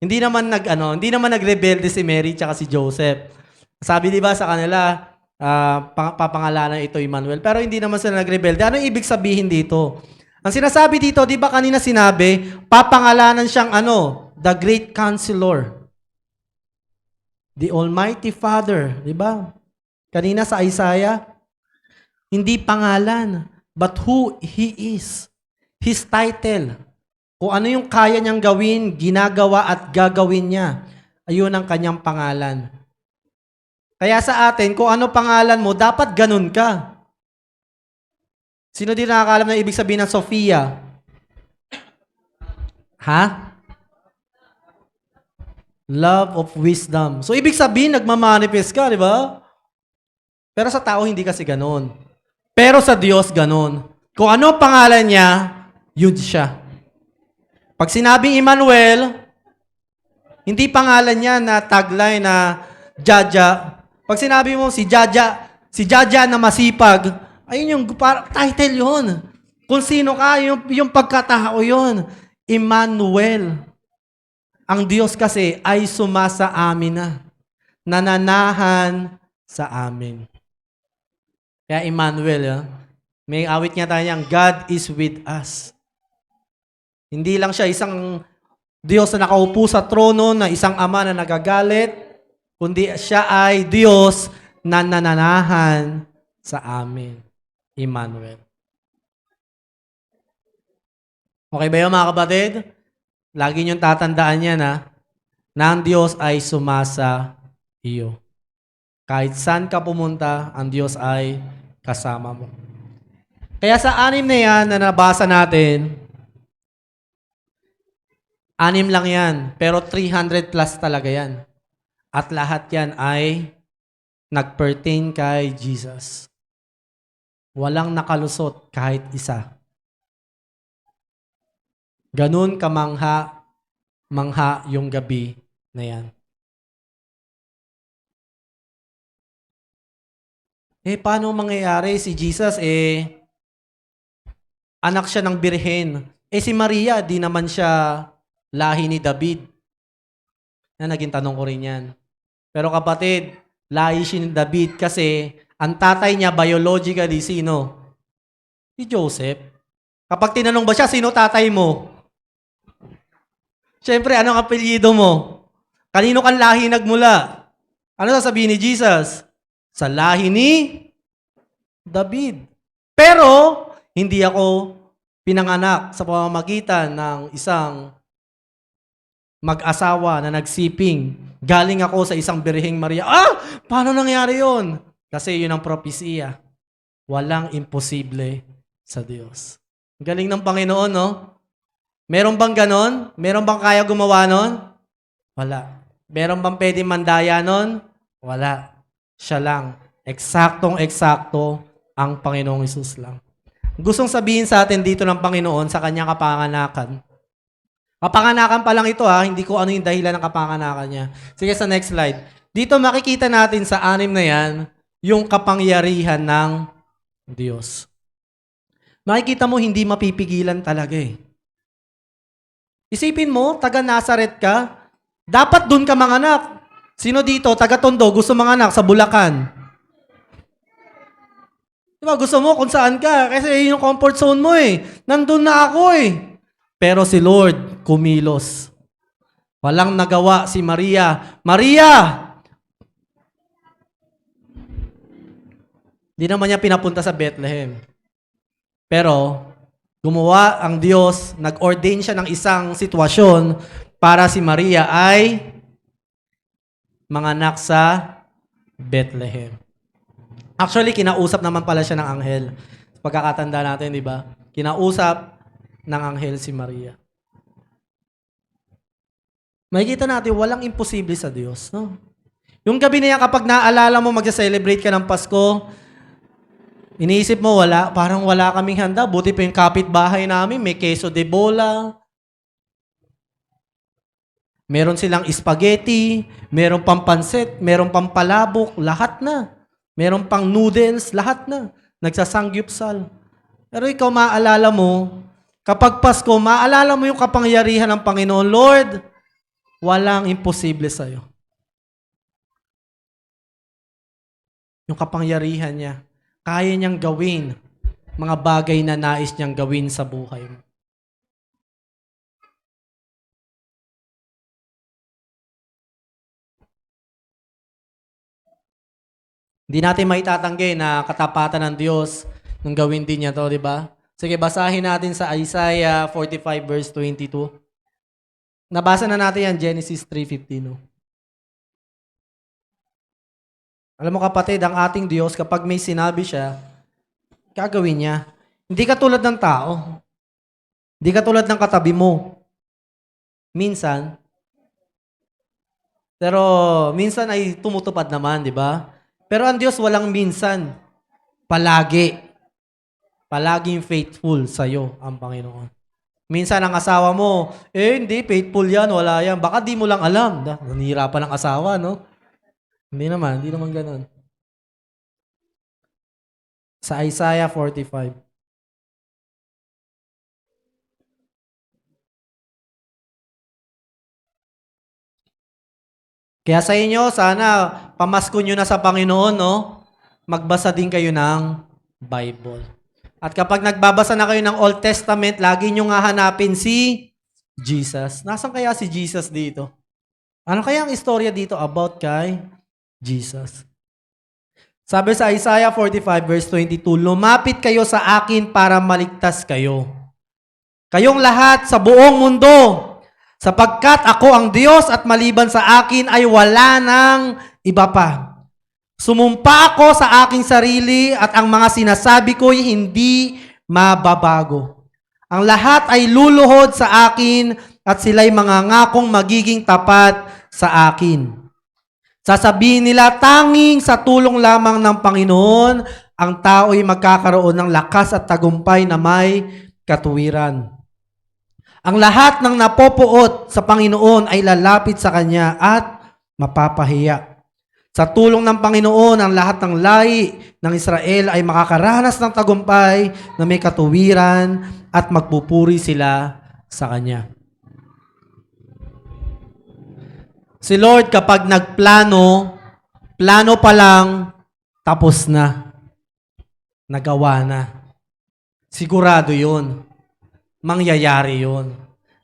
Hindi naman nagrebelde si Mary tsaka si Joseph. Sabi di ba sa kanila, papangalanan ito Emmanuel. Pero hindi naman sila nagrebelde. Ano ibig sabihin dito? Ang sinasabi dito, di ba kanina sinabi, papangalanan siyang the Great Counselor. The Almighty Father. Di ba? Kanina sa Isaiah, hindi pangalan, but who He is. His title. Kung ano yung kaya niyang gawin, ginagawa at gagawin niya. Ayun ang kanyang pangalan. Kaya sa atin, kung ano pangalan mo, dapat ganun ka. Sino din nakakaalam na ibig sabihin ng Sophia? Love of wisdom. So, ibig sabihin, nagmamanifest ka, di ba? Pero sa tao, hindi kasi ganun. Pero sa Diyos, ganun. Kung ano pangalan niya, yun siya. Pag sinabing Emmanuel, hindi pangalan niya na tagline na Jaja. Pag sinabi mo si Jaja na masipag, ayun yung title yun. Kung sino ka, yung pagkatao yun. Emmanuel. Ang Diyos kasi ay sumasa amin na. Nananahan sa amin. Kaya Emmanuel, may awit nga tayo niyang, God is with us. Hindi lang siya isang Diyos na nakaupo sa trono, na isang ama na nagagalit, kundi siya ay Diyos na nananahan sa amin. Emmanuel. Okay ba yun mga kapatid? Lagi niyong tatandaan yan na ang Diyos ay sumasa iyo. Kahit saan ka pumunta, ang Diyos ay kasama mo. Kaya sa 6 na yan na nabasa natin, 6 lang yan, pero 300 plus talaga yan. At lahat yan ay nag-pertain kay Jesus. Walang nakalusot kahit isa. Ganun mangha yung gabi na yan. Paano mangyayari si Jesus? Anak siya ng birhen. Si Maria, di naman siya lahi ni David. Naging tanong ko rin yan. Pero kapatid, lahi siya ni David kasi ang tatay niya biologically sino? Si Joseph. Kapag tinanong ba siya, sino tatay mo? Siyempre, anong apelyido mo? Kanino kang lahi nagmula? Ano sasabihin ni Jesus? Sa lahi ni David. Pero, hindi ako pinanganak sa pamamagitan ng isang mag-asawa na nagsiping. Galing ako sa isang birheng Maria. Paano nangyari yon? Kasi yun ang propesiya. Walang imposible sa Diyos. Galing ng Panginoon, no? Meron bang ganon? Meron bang kaya gumawa nun? Wala. Meron bang pwede mandaya nun? Wala. Siya lang. Eksaktong-eksakto ang Panginoong Hesus lang. Gustong sabihin sa atin dito ng Panginoon sa kanyang kapanganakan. Kapanganakan pa lang ito hindi ko ano yung dahilan ng kapanganakan niya. Sige sa next slide. Dito makikita natin sa 6 na yan, yung kapangyarihan ng Diyos. Makikita mo hindi mapipigilan talaga Isipin mo, taga Nazareth ka, dapat dun ka manganak. Sino dito, taga Tondo, gusto manganak sa Bulacan? Diba, gusto mo kung saan ka, kasi yung comfort zone mo Nandun na ako Pero si Lord, kumilos. Walang nagawa si Maria. Maria! Di naman niya pinapunta sa Bethlehem. Pero, gumawa ang Diyos, nag-ordain siya ng isang sitwasyon para si Maria ay manganak sa Bethlehem. Actually, kinausap naman pala siya ng anghel. Pagkakatanda natin, di ba? Kinausap ng anghel si Maria. Makikita natin, walang imposible sa Diyos. No? Yung gabi na yan, kapag naalala mo, mag-celebrate ka ng Pasko, iniisip mo, parang wala kaming handa. Buti pa yung kapitbahay namin, may queso de bola. Meron silang spaghetti, meron pang pansit, meron pang palabok, lahat na. Meron pang noodles, lahat na. Nagsasangyupsal. Pero ikaw maaalala mo, kapag Pasko, maaalala mo yung kapangyarihan ng Panginoon. Lord, walang imposible sa'yo. Yung kapangyarihan niya. Kaya niyang gawin mga bagay na nais niyang gawin sa buhay mo. Hindi natin maitatanggi na katapatan ng Diyos nung gawin din niya to, di ba? Sige, basahin natin sa Isaiah 45 verse 22. Nabasa na natin yan, Genesis 3:15. No? Alam mo kapatid, ang ating Diyos, kapag may sinabi siya, gagawin niya. Hindi ka tulad ng tao. Hindi ka tulad ng katabi mo. Minsan, pero minsan ay tumutupad naman, di ba? Pero ang Diyos walang minsan. Palagi. Palaging faithful sa'yo ang Panginoon. Minsan ang asawa mo, hindi, faithful yan, wala yan. Baka di mo lang alam. Nanihirapan ang asawa, no? Hindi naman ganun. Sa Isaiah 45. Kaya sa inyo, sana pamasko nyo na sa Panginoon, no? Magbasa din kayo ng Bible. At kapag nagbabasa na kayo ng Old Testament, lagi nyo nga hanapin si Jesus. Nasaan kaya si Jesus dito? Ano kaya ang istorya dito about kay Jesus? Sabi sa Isaiah 45 verse 22, lumapit kayo sa akin para maligtas kayo. Kayong lahat sa buong mundo, sapagkat ako ang Diyos at maliban sa akin ay wala nang iba pa. Sumumpa ako sa aking sarili at ang mga sinasabi ko'y hindi mababago. Ang lahat ay luluhod sa akin at sila'y mga ngakong magiging tapat sa akin. Sasabihin nila, tanging sa tulong lamang ng Panginoon, ang tao'y magkakaroon ng lakas at tagumpay na may katuwiran. Ang lahat ng napopuot sa Panginoon ay lalapit sa Kanya at mapapahiya. Sa tulong ng Panginoon, ang lahat ng lahi ng Israel ay makakaranas ng tagumpay na may katuwiran at magpupuri sila sa Kanya. Si Lord, kapag nagplano, plano pa lang, tapos na. Nagawa na. Sigurado yun. Mangyayari yun.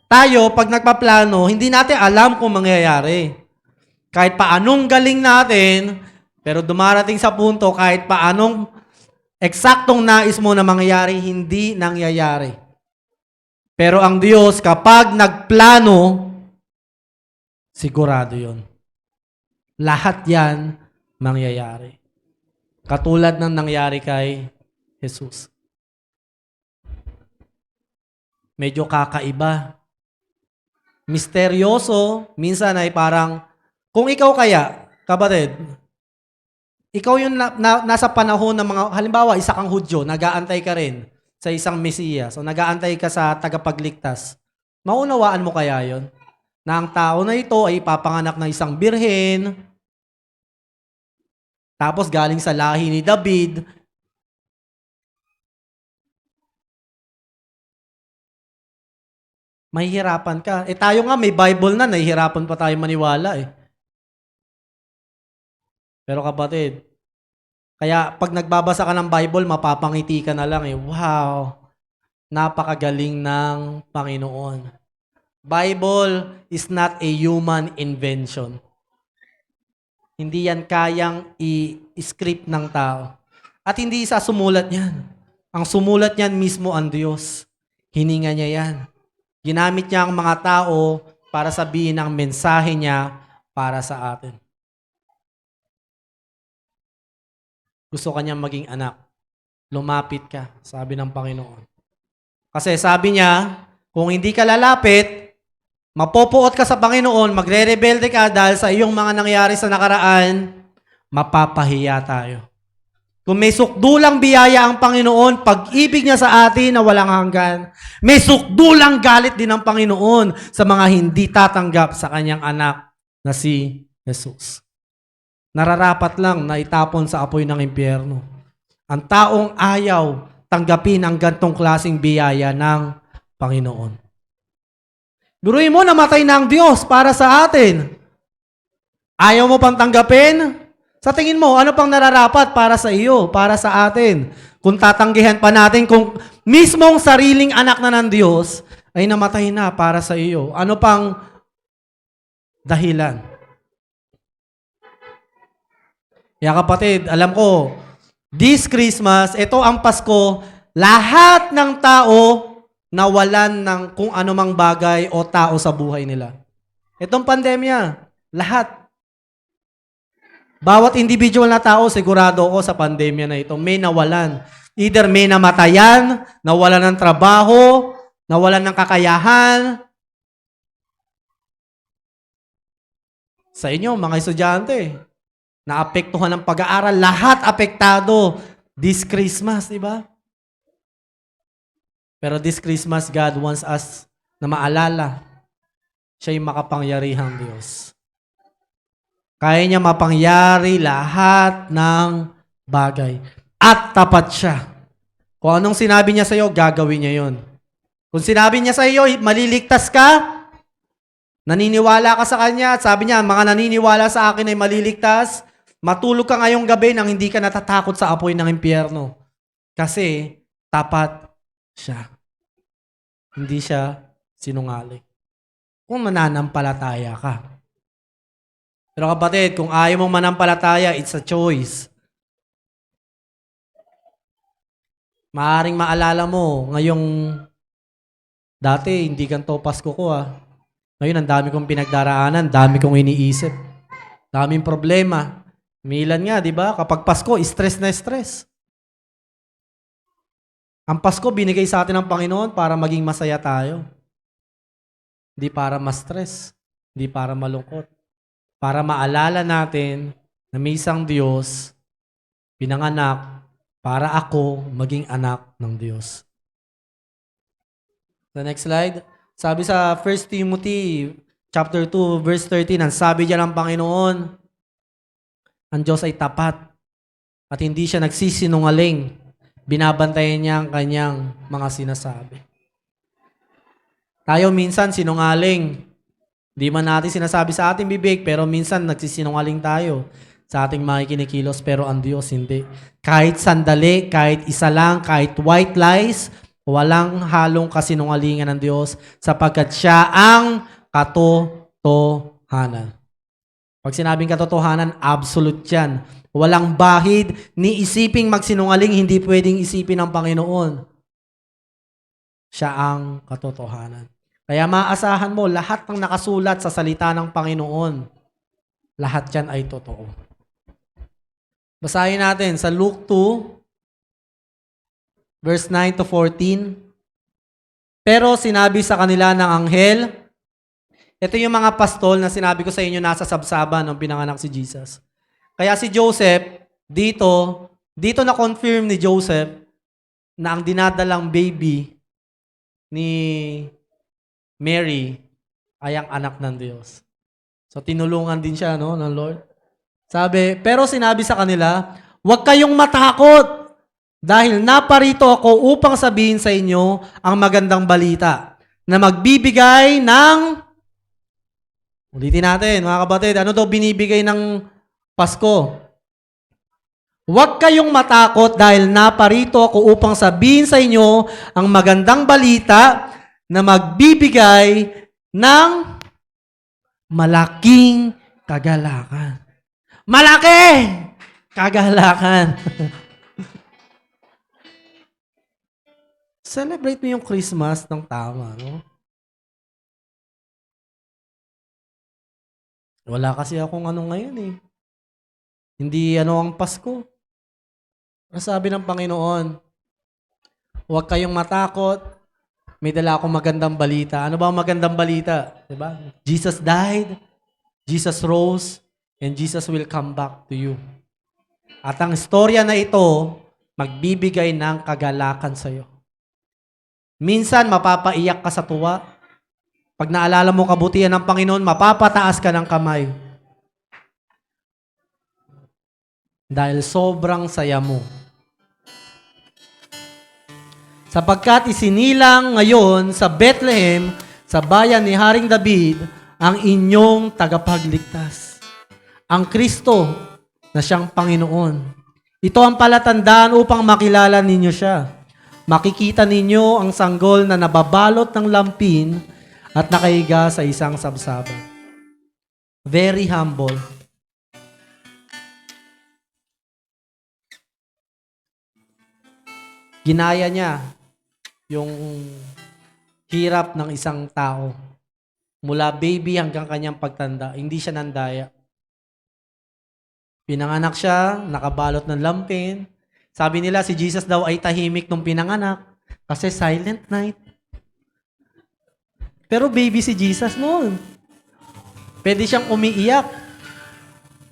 Tayo, pag nagpaplano, hindi natin alam kung mangyayari. Kahit paanong galing natin, pero dumarating sa punto, kahit paanong eksaktong nais mo na mangyayari, hindi nangyayari. Pero ang Diyos, kapag nagplano, sigurado yun. Lahat yan mangyayari. Katulad ng nangyari kay Jesus. Medyo kakaiba. Misteryoso, minsan ay parang, kung ikaw kaya, kapatid, ikaw yung nasa panahon ng mga, halimbawa, isa kang Hudyo, nag-aantay ka rin sa isang Mesiyas, o nag-aantay ka sa tagapagligtas. Maunawaan mo kaya yon? Na ang tao na ito ay ipapanganak ng isang birhen, tapos galing sa lahi ni David. Mahihirapan ka. Tayo nga, may Bible na, nahihirapan pa tayo maniwala Pero kapatid, kaya pag nagbabasa ka ng Bible, mapapangiti ka na lang Wow, napakagaling ng Panginoon. Bible is not a human invention. Hindi yan kayang i-script ng tao. At hindi isa sumulat yan. Ang sumulat yan mismo ang Diyos. Hininga niya yan. Ginamit niya ang mga tao para sabihin ang mensahe niya para sa atin. Gusto kanyang maging anak. Lumapit ka, sabi ng Panginoon. Kasi sabi niya, kung hindi ka lalapit, mapopuot ka sa Panginoon, magre-rebelde ka dahil sa iyong mga nangyari sa nakaraan, mapapahiya tayo. Kung may sukdulang biyaya ang Panginoon, pag-ibig niya sa atin na walang hanggan, may sukdulang galit din ng Panginoon sa mga hindi tatanggap sa kanyang anak na si Jesus. Nararapat lang na itapon sa apoy ng impyerno. Ang taong ayaw tanggapin ang gantong klaseng biyaya ng Panginoon. Biruin mo, namatay na ang Diyos para sa atin. Ayaw mo pang tanggapin? Sa tingin mo, ano pang nararapat para sa iyo, para sa atin? Kung tatanggihan pa natin, kung mismong sariling anak na ng Diyos ay namatay na para sa iyo, ano pang dahilan? Kaya kapatid, alam ko, this Christmas, ito ang Pasko, lahat ng tao nawalan ng kung anumang bagay o tao sa buhay nila. Itong pandemya, lahat. Bawat individual na tao, sigurado ako sa pandemya na ito, may nawalan. Either may namatayan, nawalan ng trabaho, nawalan ng kakayahan. Sa inyo, mga estudyante, naapektuhan ng pag-aaral, lahat apektado this Christmas, di ba? Pero this Christmas, God wants us na maalala, siya yung makapangyarihang Diyos. Kaya niya mapangyari lahat ng bagay. At tapat siya. Kung anong sinabi niya sa iyo, gagawin niya yon. Kung sinabi niya sa iyo, maliligtas ka, Naniniwala ka sa Kanya at sabi niya, mga naniniwala sa akin ay maliligtas. Matulog ka ngayong gabi nang hindi ka natatakot sa apoy ng impyerno. Kasi tapat siya. Hindi siya sinungaling. Kung mananampalataya ka. Pero kapatid, kung ayaw mong manampalataya, it's a choice. Maaring maalala mo, ngayong dati, hindi ganito Pasko ko Ngayon, ang dami kong pinagdaraanan, dami kong iniisip. Daming problema. Milan nga, di ba? Kapag Pasko, stress na stress. Ang Pasko, binigay sa atin ng Panginoon para maging masaya tayo. Hindi para ma-stress. Hindi para malungkot. Para maalala natin na may isang Diyos, pinanganak, para ako maging anak ng Diyos. The next slide. Sabi sa 1 Timothy chapter 2, verse 13, ang sabi diyan ng Panginoon, ang Diyos ay tapat at hindi siya nagsisinungaling. Binabantayan niya ang kanyang mga sinasabi. Tayo minsan sinungaling. Di man natin sinasabi sa ating bibig, pero minsan nagsisinungaling tayo sa ating mga kinikilos, pero ang Diyos hindi. Kahit sandali, kahit isa lang, kahit white lies, walang halong kasinungalingan ng Diyos sapagkat siya ang katotohanan. Pag sinabing katotohanan, absolute yan. Walang bahid, ni isiping magsinungaling, hindi pwedeng isipin ng Panginoon. Siya ang katotohanan. Kaya maaasahan mo, lahat ng nakasulat sa salita ng Panginoon, lahat yan ay totoo. Basahin natin sa Luke 2, verse 9 to 14. Pero sinabi sa kanila ng anghel, ito yung mga pastol na sinabi ko sa inyo nasa sabsaban nung pinanganak si Jesus. Kaya si Joseph, dito na-confirm ni Joseph na ang dinadalang baby ni Mary ay ang anak ng Diyos. So tinulungan din siya ng Lord. Sabi, pero sinabi sa kanila, huwag kayong matakot dahil naparito ako upang sabihin sa inyo ang magandang balita na magbibigay ng, ulitin natin mga kapatid, ano daw binibigay ng Pasko? Huwag kayong matakot dahil naparito ako upang sabihin sa inyo ang magandang balita na magbibigay ng malaking kagalakan. Malaki! Kagalakan. Celebrate mo yung Christmas ng tama, no? Wala kasi akong ngayon Hindi ang Pasko. Sabi ng Panginoon, huwag kayong matakot. May dala akong magandang balita. Ano ba ang magandang balita? Diba? Jesus died, Jesus rose, and Jesus will come back to you. At ang istorya na ito, magbibigay ng kagalakan sa iyo. Minsan, mapapaiyak ka sa tuwa. Pag naalala mo kabutihan ng Panginoon, mapapataas ka ng kamay. Dahil sobrang saya mo. Sapagkat isinilang ngayon sa Bethlehem, sa bayan ni Haring David, ang inyong tagapagligtas. Ang Kristo na siyang Panginoon. Ito ang palatandaan upang makilala ninyo siya. Makikita ninyo ang sanggol na nababalot ng lampin at nakahiga sa isang sabsaban. Very humble. Ginaya niya yung hirap ng isang tao. Mula baby hanggang kanyang pagtanda. Hindi siya nandaya. Pinanganak siya, nakabalot ng lampin. Sabi nila, si Jesus daw ay tahimik nung pinanganak kasi silent night. Pero baby si Jesus noon. Pwede siyang umiiyak.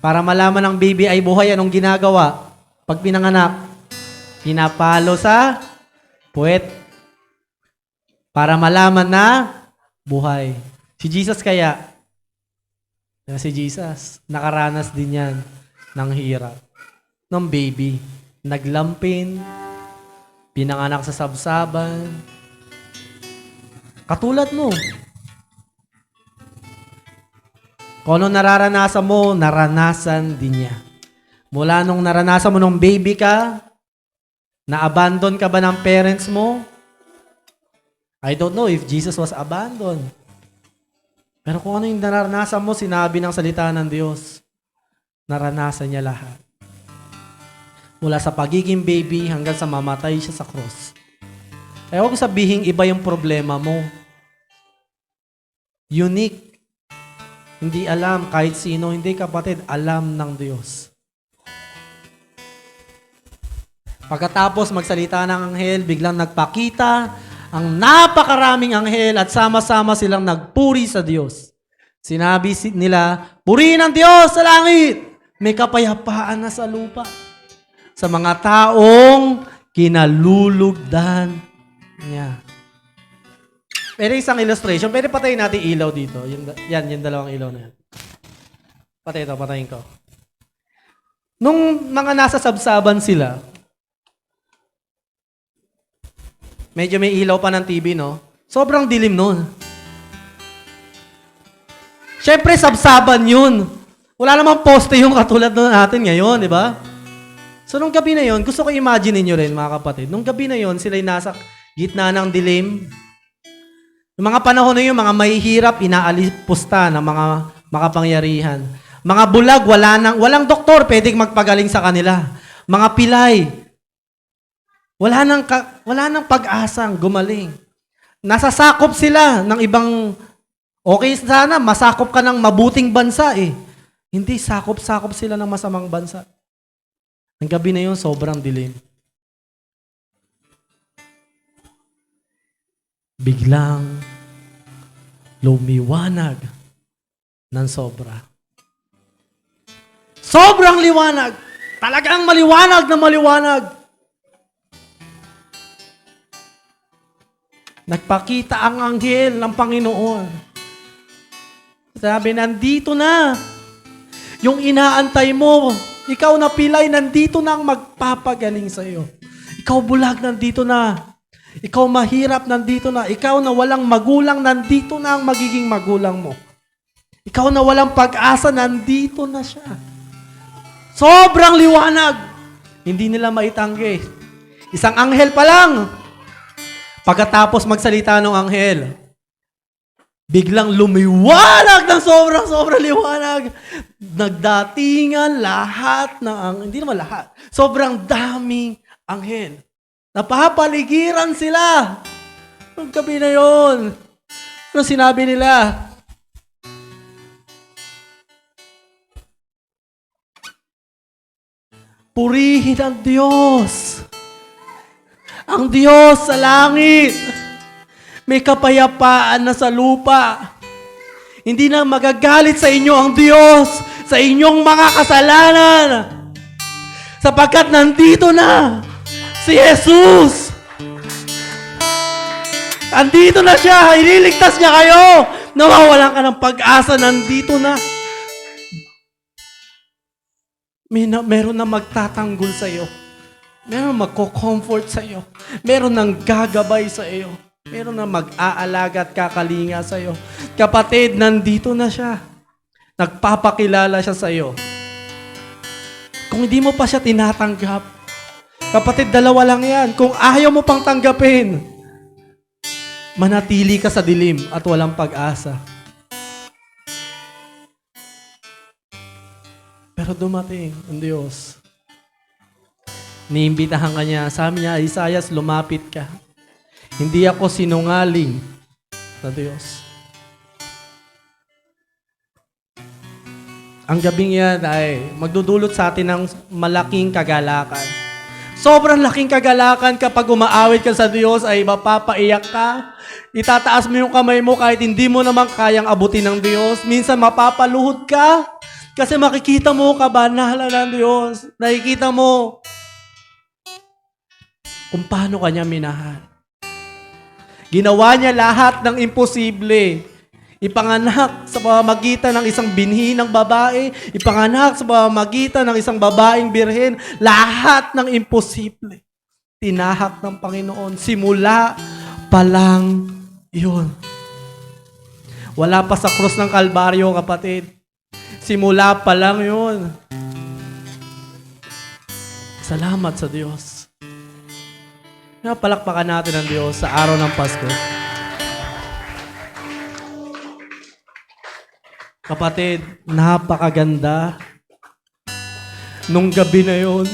Para malaman ng baby ay buhay, anong ginagawa? Pag pinanganak, pinapalo sa puwet. Para malaman na buhay. Si Jesus kaya, si Jesus, nakaranas din yan ng hirap. Ng baby. Naglampin, pinanganak sa sabsaban. Katulad mo. Kung ano nararanasan mo, naranasan din niya. Mula nung naranasan mo nung baby ka, na-abandon ka ba ng parents mo? I don't know if Jesus was abandoned. Pero kung ano yung naranasan mo, sinabi ng salita ng Diyos, naranasan niya lahat. Mula sa pagiging baby hanggang sa mamatay siya sa cross. Kaya huwag sabihin iba yung problema mo. Unique. Hindi alam kahit sino, hindi kapatid, alam ng Diyos. Pagkatapos magsalita ng anghel, biglang nagpakita ang napakaraming anghel at sama-sama silang nagpuri sa Diyos. Sinabi nila, purihin ang Diyos sa langit! May kapayapaan na sa lupa. Sa mga taong kinalulugdan niya. Pero isang illustration, pwede patayin natin ilaw dito. Yung dalawang ilaw na yan. Patayin ko. Nung mga nasa sabsaban sila, medyo may ilaw pa ng TV, no? Sobrang dilim nun. Siyempre, sabsaban yun. Wala namang poste yung katulad nun natin ngayon, di ba? So, nung gabi na yun, gusto ko imagine niyo rin, mga kapatid. Nung gabi na yun, sila'y nasa gitna ng dilim. Yung mga panahon na yun, mga mahihirap, inaalipusta ng mga makapangyarihan. Mga bulag, walang doktor pwedeng magpagaling sa kanila. Mga pilay, wala nang pag-asang gumaling. Nasasakop sila ng ibang, okay sana, masakop ka ng mabuting bansa eh. Hindi, sakop-sakop sila ng masamang bansa. Ang gabi na yun, sobrang dilim. Biglang lumiwanag ng sobra. Sobrang liwanag! Talagang maliwanag na maliwanag! Nagpakita ang anghel ng Panginoon. Sabi, nandito na. Yung inaantay mo, ikaw na pilay, nandito na ang magpapagaling sa iyo. Ikaw bulag, nandito na. Ikaw mahirap, nandito na. Ikaw na walang magulang, nandito na ang magiging magulang mo. Ikaw na walang pag-asa, nandito na siya. Sobrang liwanag. Hindi nila maitanggi. Isang anghel pa lang. Pagkatapos magsalita ng anghel, biglang lumiwanag ng sobrang liwanag. Nagdatingan lahat ng hindi naman lahat. Sobrang daming anghel. Napapaligiran sila. Ang gabi na yon. Ano sinabi nila? Purihin ang Diyos. Ang Diyos sa langit. May kapayapaan na sa lupa. Hindi na magagalit sa inyo ang Diyos sa inyong mga kasalanan. Sapagkat nandito na si Jesus. Nandito na siya. Ililigtas niya kayo. Nawawalan ka ng pag-asa. Nandito na. Meron na magtatanggol sa iyo. Meron na magko-comfort sa iyo. Meron nang gagabay sa iyo. Meron na mag-aalaga at kakalinga sa iyo. Kapatid, nandito na siya. Nagpapakilala siya sa iyo. Kung hindi mo pa siya tinatanggap, kapatid, dalawa lang yan. Kung ayaw mo pang tanggapin, manatili ka sa dilim at walang pag-asa. Pero dumating ang Diyos. Niimbitahan ka niya. Sabi niya, Isaias, lumapit ka. Hindi ako sinungaling sa Diyos. Ang gabing yan ay magdudulot sa atin ng malaking kagalakan. Sobrang laking kagalakan kapag umaawit ka sa Diyos ay mapapaiyak ka. Itataas mo yung kamay mo kahit hindi mo naman kayang abutin ng Diyos. Minsan mapapaluhod ka kasi makikita mo kabanalan ng Diyos. Nakikita mo kung paano kanya minahal. Ginawa niya lahat ng imposible. Ipanganak sa pamamagitan ng isang binhi ng babae. Ipanganak sa pamamagitan ng isang babaeng birhen. Lahat ng imposible. Tinahak ng Panginoon. Simula pa lang yun. Wala pa sa krus ng Kalbaryo, kapatid. Simula pa lang yun. Salamat sa Diyos. Kaya palakpakan natin ang Diyos sa araw ng Pasko. Kapatid, napakaganda. Nung gabi na yun,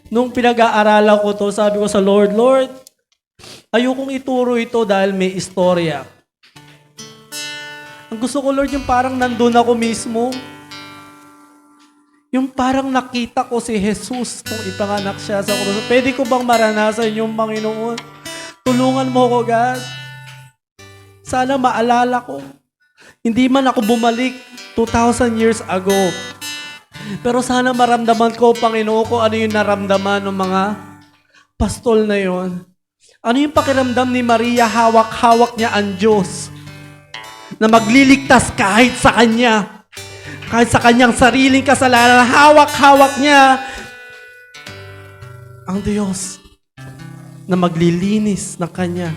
nung pinag-aaralan ko to, sabi ko sa Lord, Lord, ayokong ituro ito dahil may istorya. Ang gusto ko, Lord, yung parang nandun ako mismo. Yung parang nakita ko si Jesus nung ipanganak siya sa krus. Pwede ko bang maranasan yung Panginoon? Tulungan mo ko, God. Sana maalala ko. Hindi man ako bumalik 2,000 years ago. Pero sana maramdaman ko, Panginoon, ko ano yung naramdaman ng mga pastol na yon. Ano yung pakiramdam ni Maria, hawak-hawak niya ang Diyos na magliligtas kahit sa Kanya. Kahit sa Kanyang sariling kasalanan, hawak-hawak niya ang Diyos na maglilinis ng Kanya.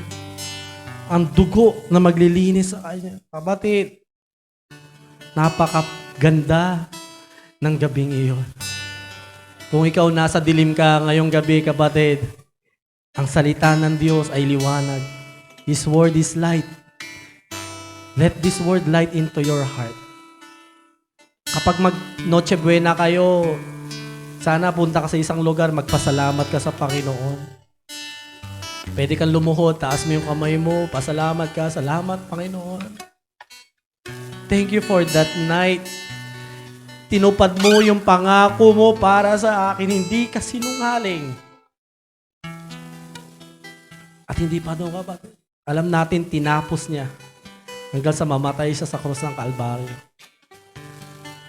Ang dugo na maglilinis sa Kanya. Kapatid, napakaganda ng gabing iyon. Kung ikaw nasa dilim ka ngayong gabi, kapatid, ang salita ng Diyos ay liwanag. His word is light. Let this word light into your heart. Kapag mag-Noche Buena kayo, sana punta ka sa isang lugar, magpasalamat ka sa Panginoon. Pwede kang lumuhod, taas mo yung kamay mo, pasalamat ka, salamat Panginoon. Thank you for that night. Tinupad mo yung pangako mo para sa akin, hindi ka sinungaling. At hindi pa daw ka ba? Alam natin, tinapos niya hanggang sa mamatay siya sa krus ng Kalbaryo.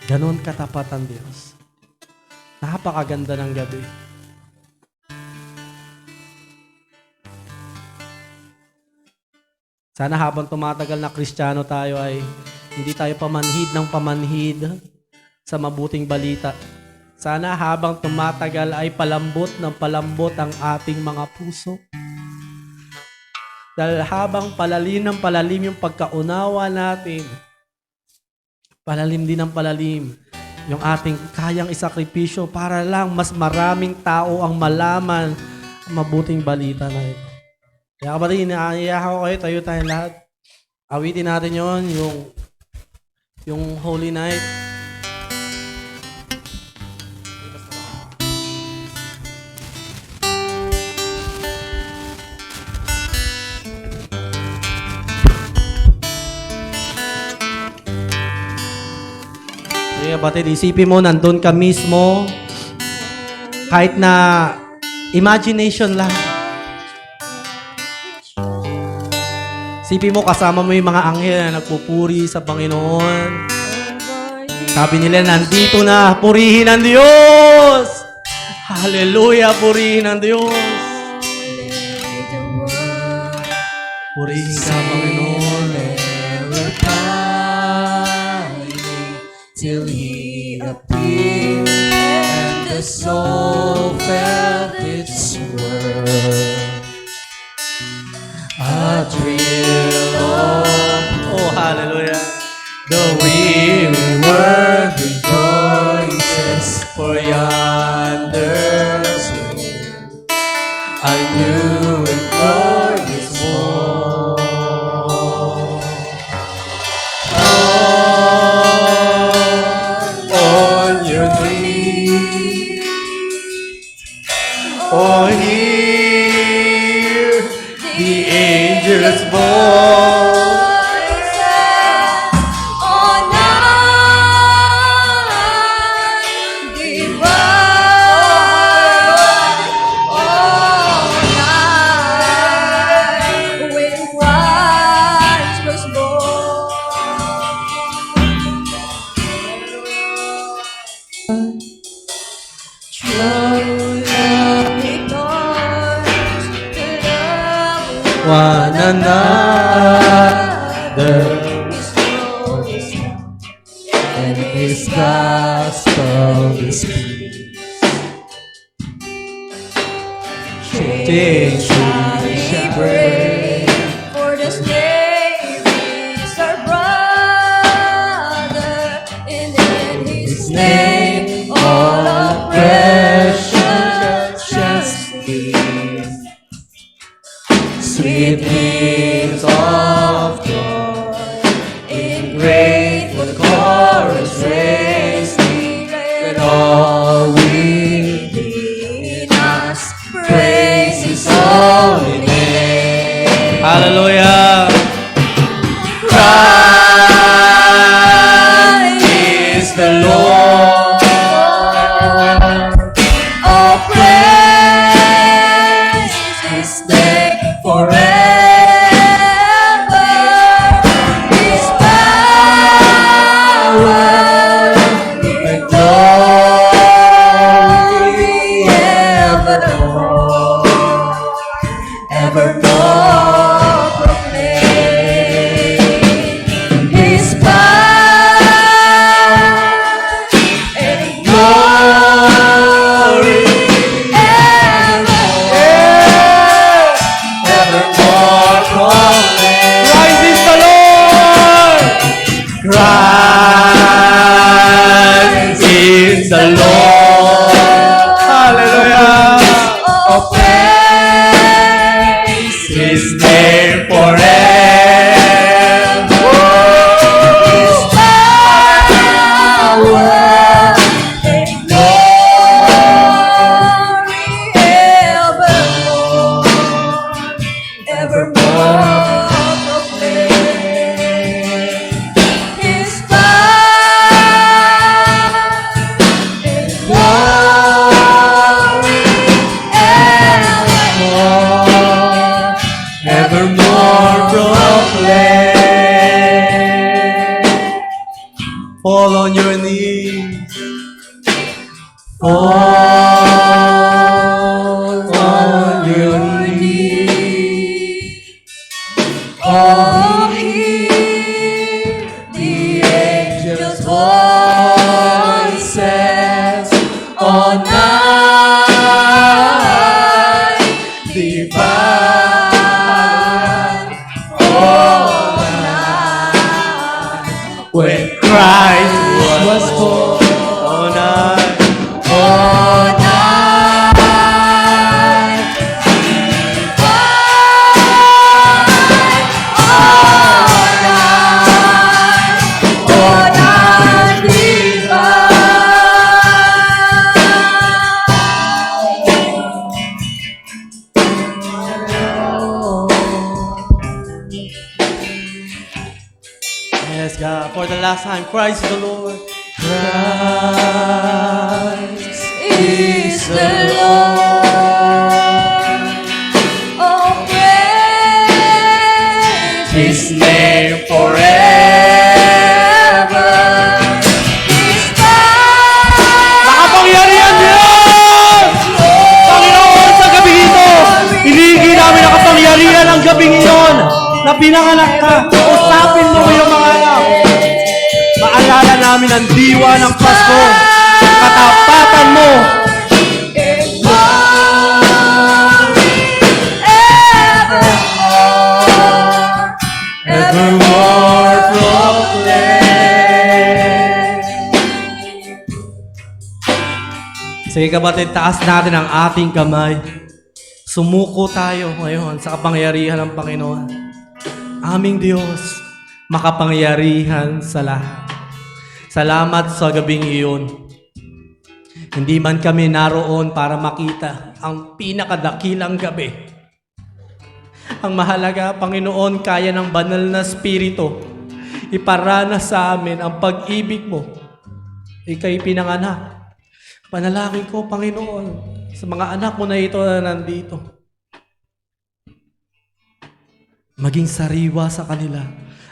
Ganon katapat ang Diyos. Napakaganda ng gabi. Sana habang tumatagal na Kristiyano tayo ay hindi tayo pamanhid ng pamanhid sa mabuting balita. Sana habang tumatagal ay palambot ng palambot ang ating mga puso. Dahil habang palalim ng palalim yung pagkaunawa natin, palalim din ng palalim yung ating kayang isakripisyo para lang mas maraming tao ang malaman ang mabuting balita na ito. Kaya kapatid, inaanyayahan ko kayo, tayo tayong lahat. Awitin natin yon yung Holy Night. Sige kapatid, isipin mo, nandun ka mismo, kahit na imagination lang. Isipin mo, kasama mo yung mga anghel na nagpupuri sa Panginoon. Sabi nila, nandito na, purihin ang Diyos! Hallelujah, purihin ang Diyos! Purihin ka, Panginoon. Till He appeared, and the soul felt its worth. A thrill of Oh, hallelujah. the weary world rejoices, for yonder's a new and glorious morn. On your knees, Oh, hear the angels' voice. One another, and His gospel is peace. Change we pray, for the Savior is our brother in the sweet hymns of joy. In grateful chorus raise we, let all within us praise His holy name. Hallelujah! Christ is the Lord. Oh, praise His name forever. His power and glory evermore proclaim. His power and glory evermore proclaim. Christ is the Lord! Christ is the Lord. Hallelujah! Oh, praise His name forever. His power and glory evermore proclaim. His power and glory evermore proclaim. Fall on your knees. Fall on your knees. Oh, hear the angels' voices on night divine. Oh, night when Christ was born. Oh, night. Oh, night divine. Oh, night Yes, God. For the last time, Christ is the Lord. Christ is the Lord. Oh, praise His name forever. His power Nakapangyarihan Diyos! Panginoon, sa gabi ito, hinigi namin ang kapangyarihan ng gabing iyon na pinanganak ka. Usapin mo yung mga anak. Maalala namin ang diwa ng Pasko. Katapatan mo. evermore proclaim. Sige kapatid, taas natin ang ating kamay. Sumuko tayo ngayon sa kapangyarihan ng Panginoon. Aming Diyos, makapangyarihan sa lahat. Salamat sa gabing iyon. Hindi man kami naroon para makita ang pinakadakilang gabi. Ang mahalaga, Panginoon, kaya ng banal na Espiritu iparanas sa amin ang pag-ibig mo. Ika'y pinanganak. Panalangin ko, Panginoon, sa mga anak mo na ito na nandito. Maging sariwa sa kanila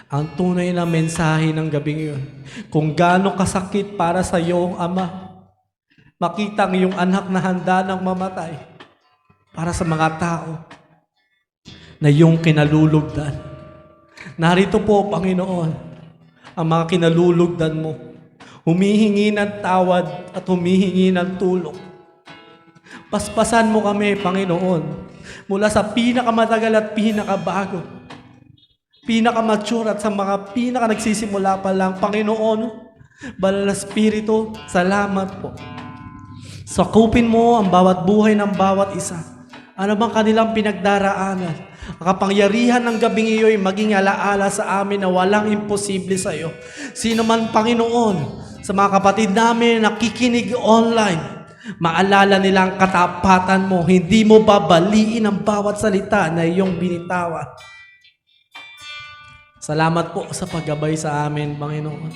ang tunay na mensahe ng gabing iyon. Kung gaano kasakit para sa iyong Ama, makita ang iyong anak na handa ng mamatay para sa mga tao na iyong kinalulugdan. Narito po, Panginoon, ang mga kinalulugdan mo. Humihingi ng tawad at humihingi ng tulong. Paspasan mo kami, Panginoon, mula sa pinakamatagal at pinakabago, pinakamature at sa mga nagsisimula pa lang. Panginoon, Banal na Espiritu, salamat po. Sakupin mo ang bawat buhay ng bawat isa Ano bang kanilang pinagdaraanan? Ang kapangyarihan ng gabing iyo'y maging alaala sa amin na walang imposible sa iyo. Sino man, Panginoon, sa mga kapatid namin na nakikinig online, maalala nila ang katapatan mo. Hindi mo babaliin ang bawat salita na iyong binitawan. Salamat po sa paggabay sa amin, Panginoon.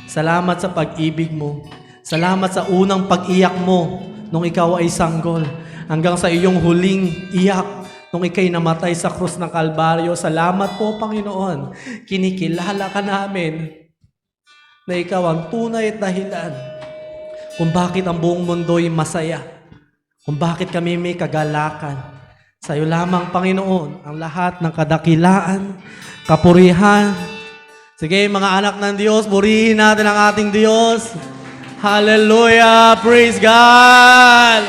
Salamat sa pag-ibig mo. Salamat sa unang pag-iyak mo nung ikaw ay sanggol. Hanggang sa iyong huling iyak nung ikay namatay sa krus ng Kalbaryo. Salamat po, Panginoon. Kinikilala ka namin na ikaw ang tunay at dahilan kung bakit ang buong mundo'y masaya. Kung bakit kami may kagalakan. Sa iyo lamang, Panginoon, ang lahat ng kadakilaan, kapurihan. Sige, mga anak ng Diyos, purihin natin ang ating Diyos. Hallelujah! Praise God!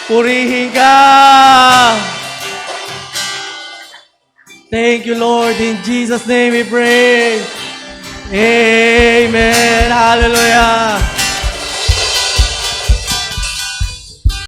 Purihin ka! Thank you, Lord. In Jesus' name we pray. Amen. Hallelujah.